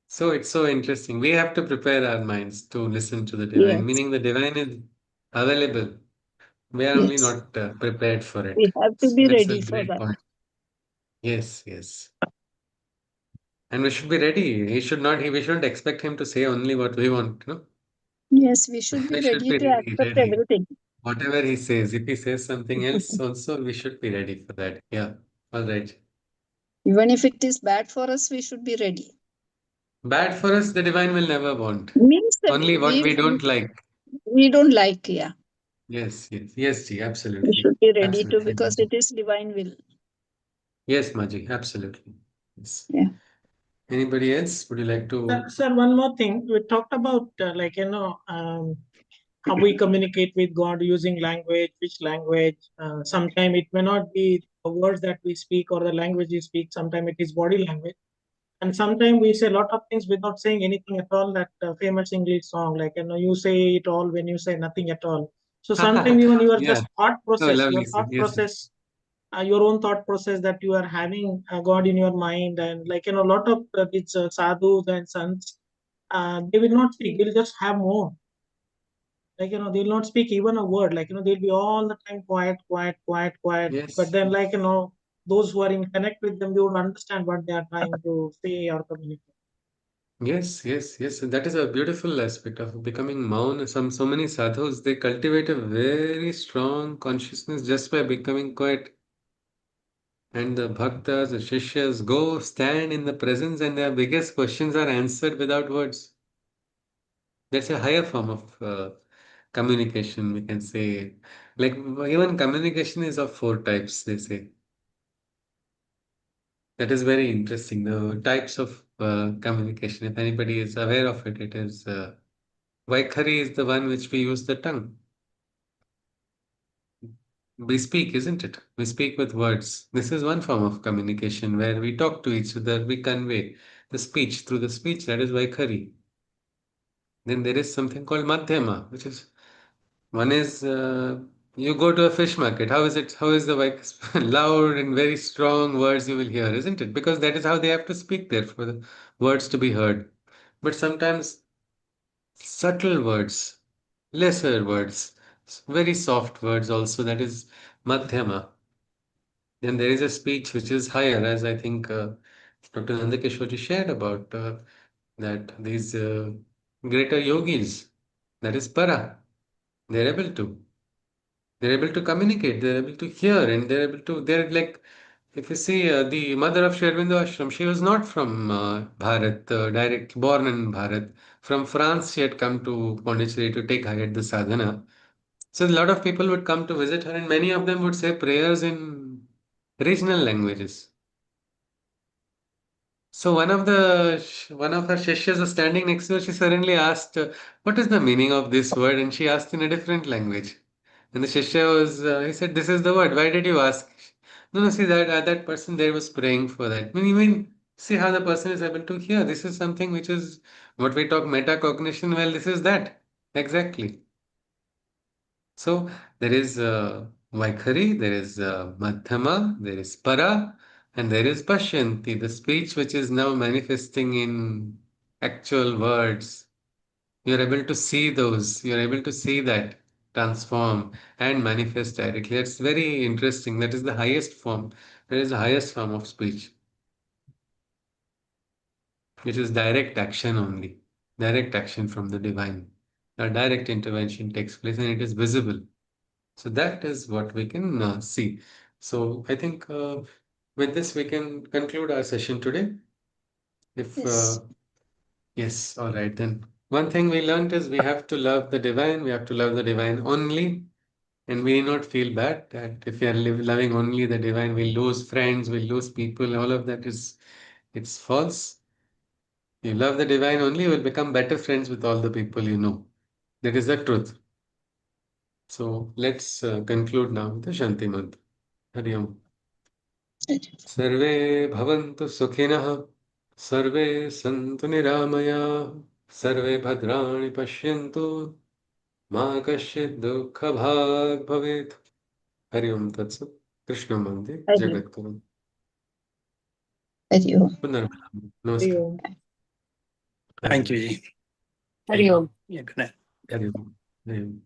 So it's so interesting. We have to prepare our minds to listen to the divine, Yes, meaning the divine is available. We are only yes. not prepared for it. We have to So be that's a ready for great that. point. Yes, yes. And we should be ready. We shouldn't expect him to say only what we want, no? Yes, we should be We should ready be to ready, accept ready. everything. Whatever he says, if he says something else also, we should be ready for that. Yeah. All right. Even if it is bad for us, we should be ready. Bad for us, the divine will never want. Means that Only what we don't like. we don't like, yeah. Yes, yes, yes, Ji, We absolutely. should be ready to, Absolutely, because Maji. it is divine will. Yes, Maji, absolutely. Yes. Yeah. Anybody else? Would you like to? Sir, one more thing. We talked about how we communicate with God using language, which language. Sometimes it may not be the words that we speak or the language we speak. Sometimes it is body language. And sometimes we say a lot of things without saying anything at all. That famous English song, like, you say it all when you say nothing at all. So sometimes even your Yeah. just thought Oh, process, lovely. Yes. your own thought process that you are having God in your mind, and like a lot of these sadhus and sants, they will not speak. They'll just have more. Like they'll not speak even a word. Like they'll be all the time quiet, quiet, quiet, quiet. But Yes. then those who are in connect with them, they would understand what they are trying to say or communicate. Yes. That is a beautiful aspect of becoming Maun. So many sadhus, they cultivate a very strong consciousness just by becoming quiet. And the bhaktas, the shishyas go stand in the presence and their biggest questions are answered without words. That's a higher form of communication, we can say. Like even communication is of four types, they say. That is very interesting. The types of communication, if anybody is aware of it, it is Vaikhari is the one which we use the tongue. We speak, isn't it? We speak with words. This is one form of communication where we talk to each other, we convey the speech through the speech. That is Vaikhari. Then there is something called Madhyama, which is one is you go to a fish market. How is it? How is the loud and very strong words you will hear, isn't it? Because that is how they have to speak there for the words to be heard. But sometimes subtle words, lesser words, very soft words also. That is Madhyama. Then there is a speech which is higher, as I think Dr. Nandakishwarji shared about that these greater yogis, that is para, they're able to. They're able to communicate, they're able to hear, and they're able to, they're like, if you see the mother of Sri Aurobindo Ashram, she was not from Bharat, direct born in Bharat. From France, she had come to Pondicherry to take Hayat the sadhana. So a lot of people would come to visit her, and many of them would say prayers in regional languages. So one of her shishyas was standing next to her. She suddenly asked, "What is the meaning of this word?" And she asked in a different language. And the shishya was, he said, "This is the word. Why did you ask?" No, see that that person there was praying for that. I mean, see how the person is able to hear. This is something which is what we talk metacognition. Well, this is that exactly. So there is Vaikhari, there is Madhyama, there is Para, and there is Pashyanti, the speech which is now manifesting in actual words. You're able to see those, you're able to see that transform and manifest directly. That's very interesting. That is the highest form. That is the highest form of speech, which is direct action only, direct action from the divine. A direct intervention takes place and it is visible. So that is what we can see. So I think with this we can conclude our session today. If Yes. yes, all right then. One thing we learned is we have to love the divine. We have to love the divine only, and we need not feel bad that if we are loving only the divine, we lose friends, we lose people. All of that is it's false. You love the divine only, you will become better friends with all the people you know. That is the truth. So let's conclude now with the Shanti Mantra. Hari Om. सर्वे भवन्तु सुखिनः सर्वे सन्तु निरामयाः सर्वे भद्राणि पश्यन्तु मा कश्चित् दुःखभाग् भवेत् हरि ओम् तत्सत् कृष्णं वन्दे Hari Om. जगद्गुरुम् Hari Om. पुनर्मिलामः Hari नमस्कार Om. Thank you, Ji. Hari Om. Yeah, good night. Hari Om Hari Om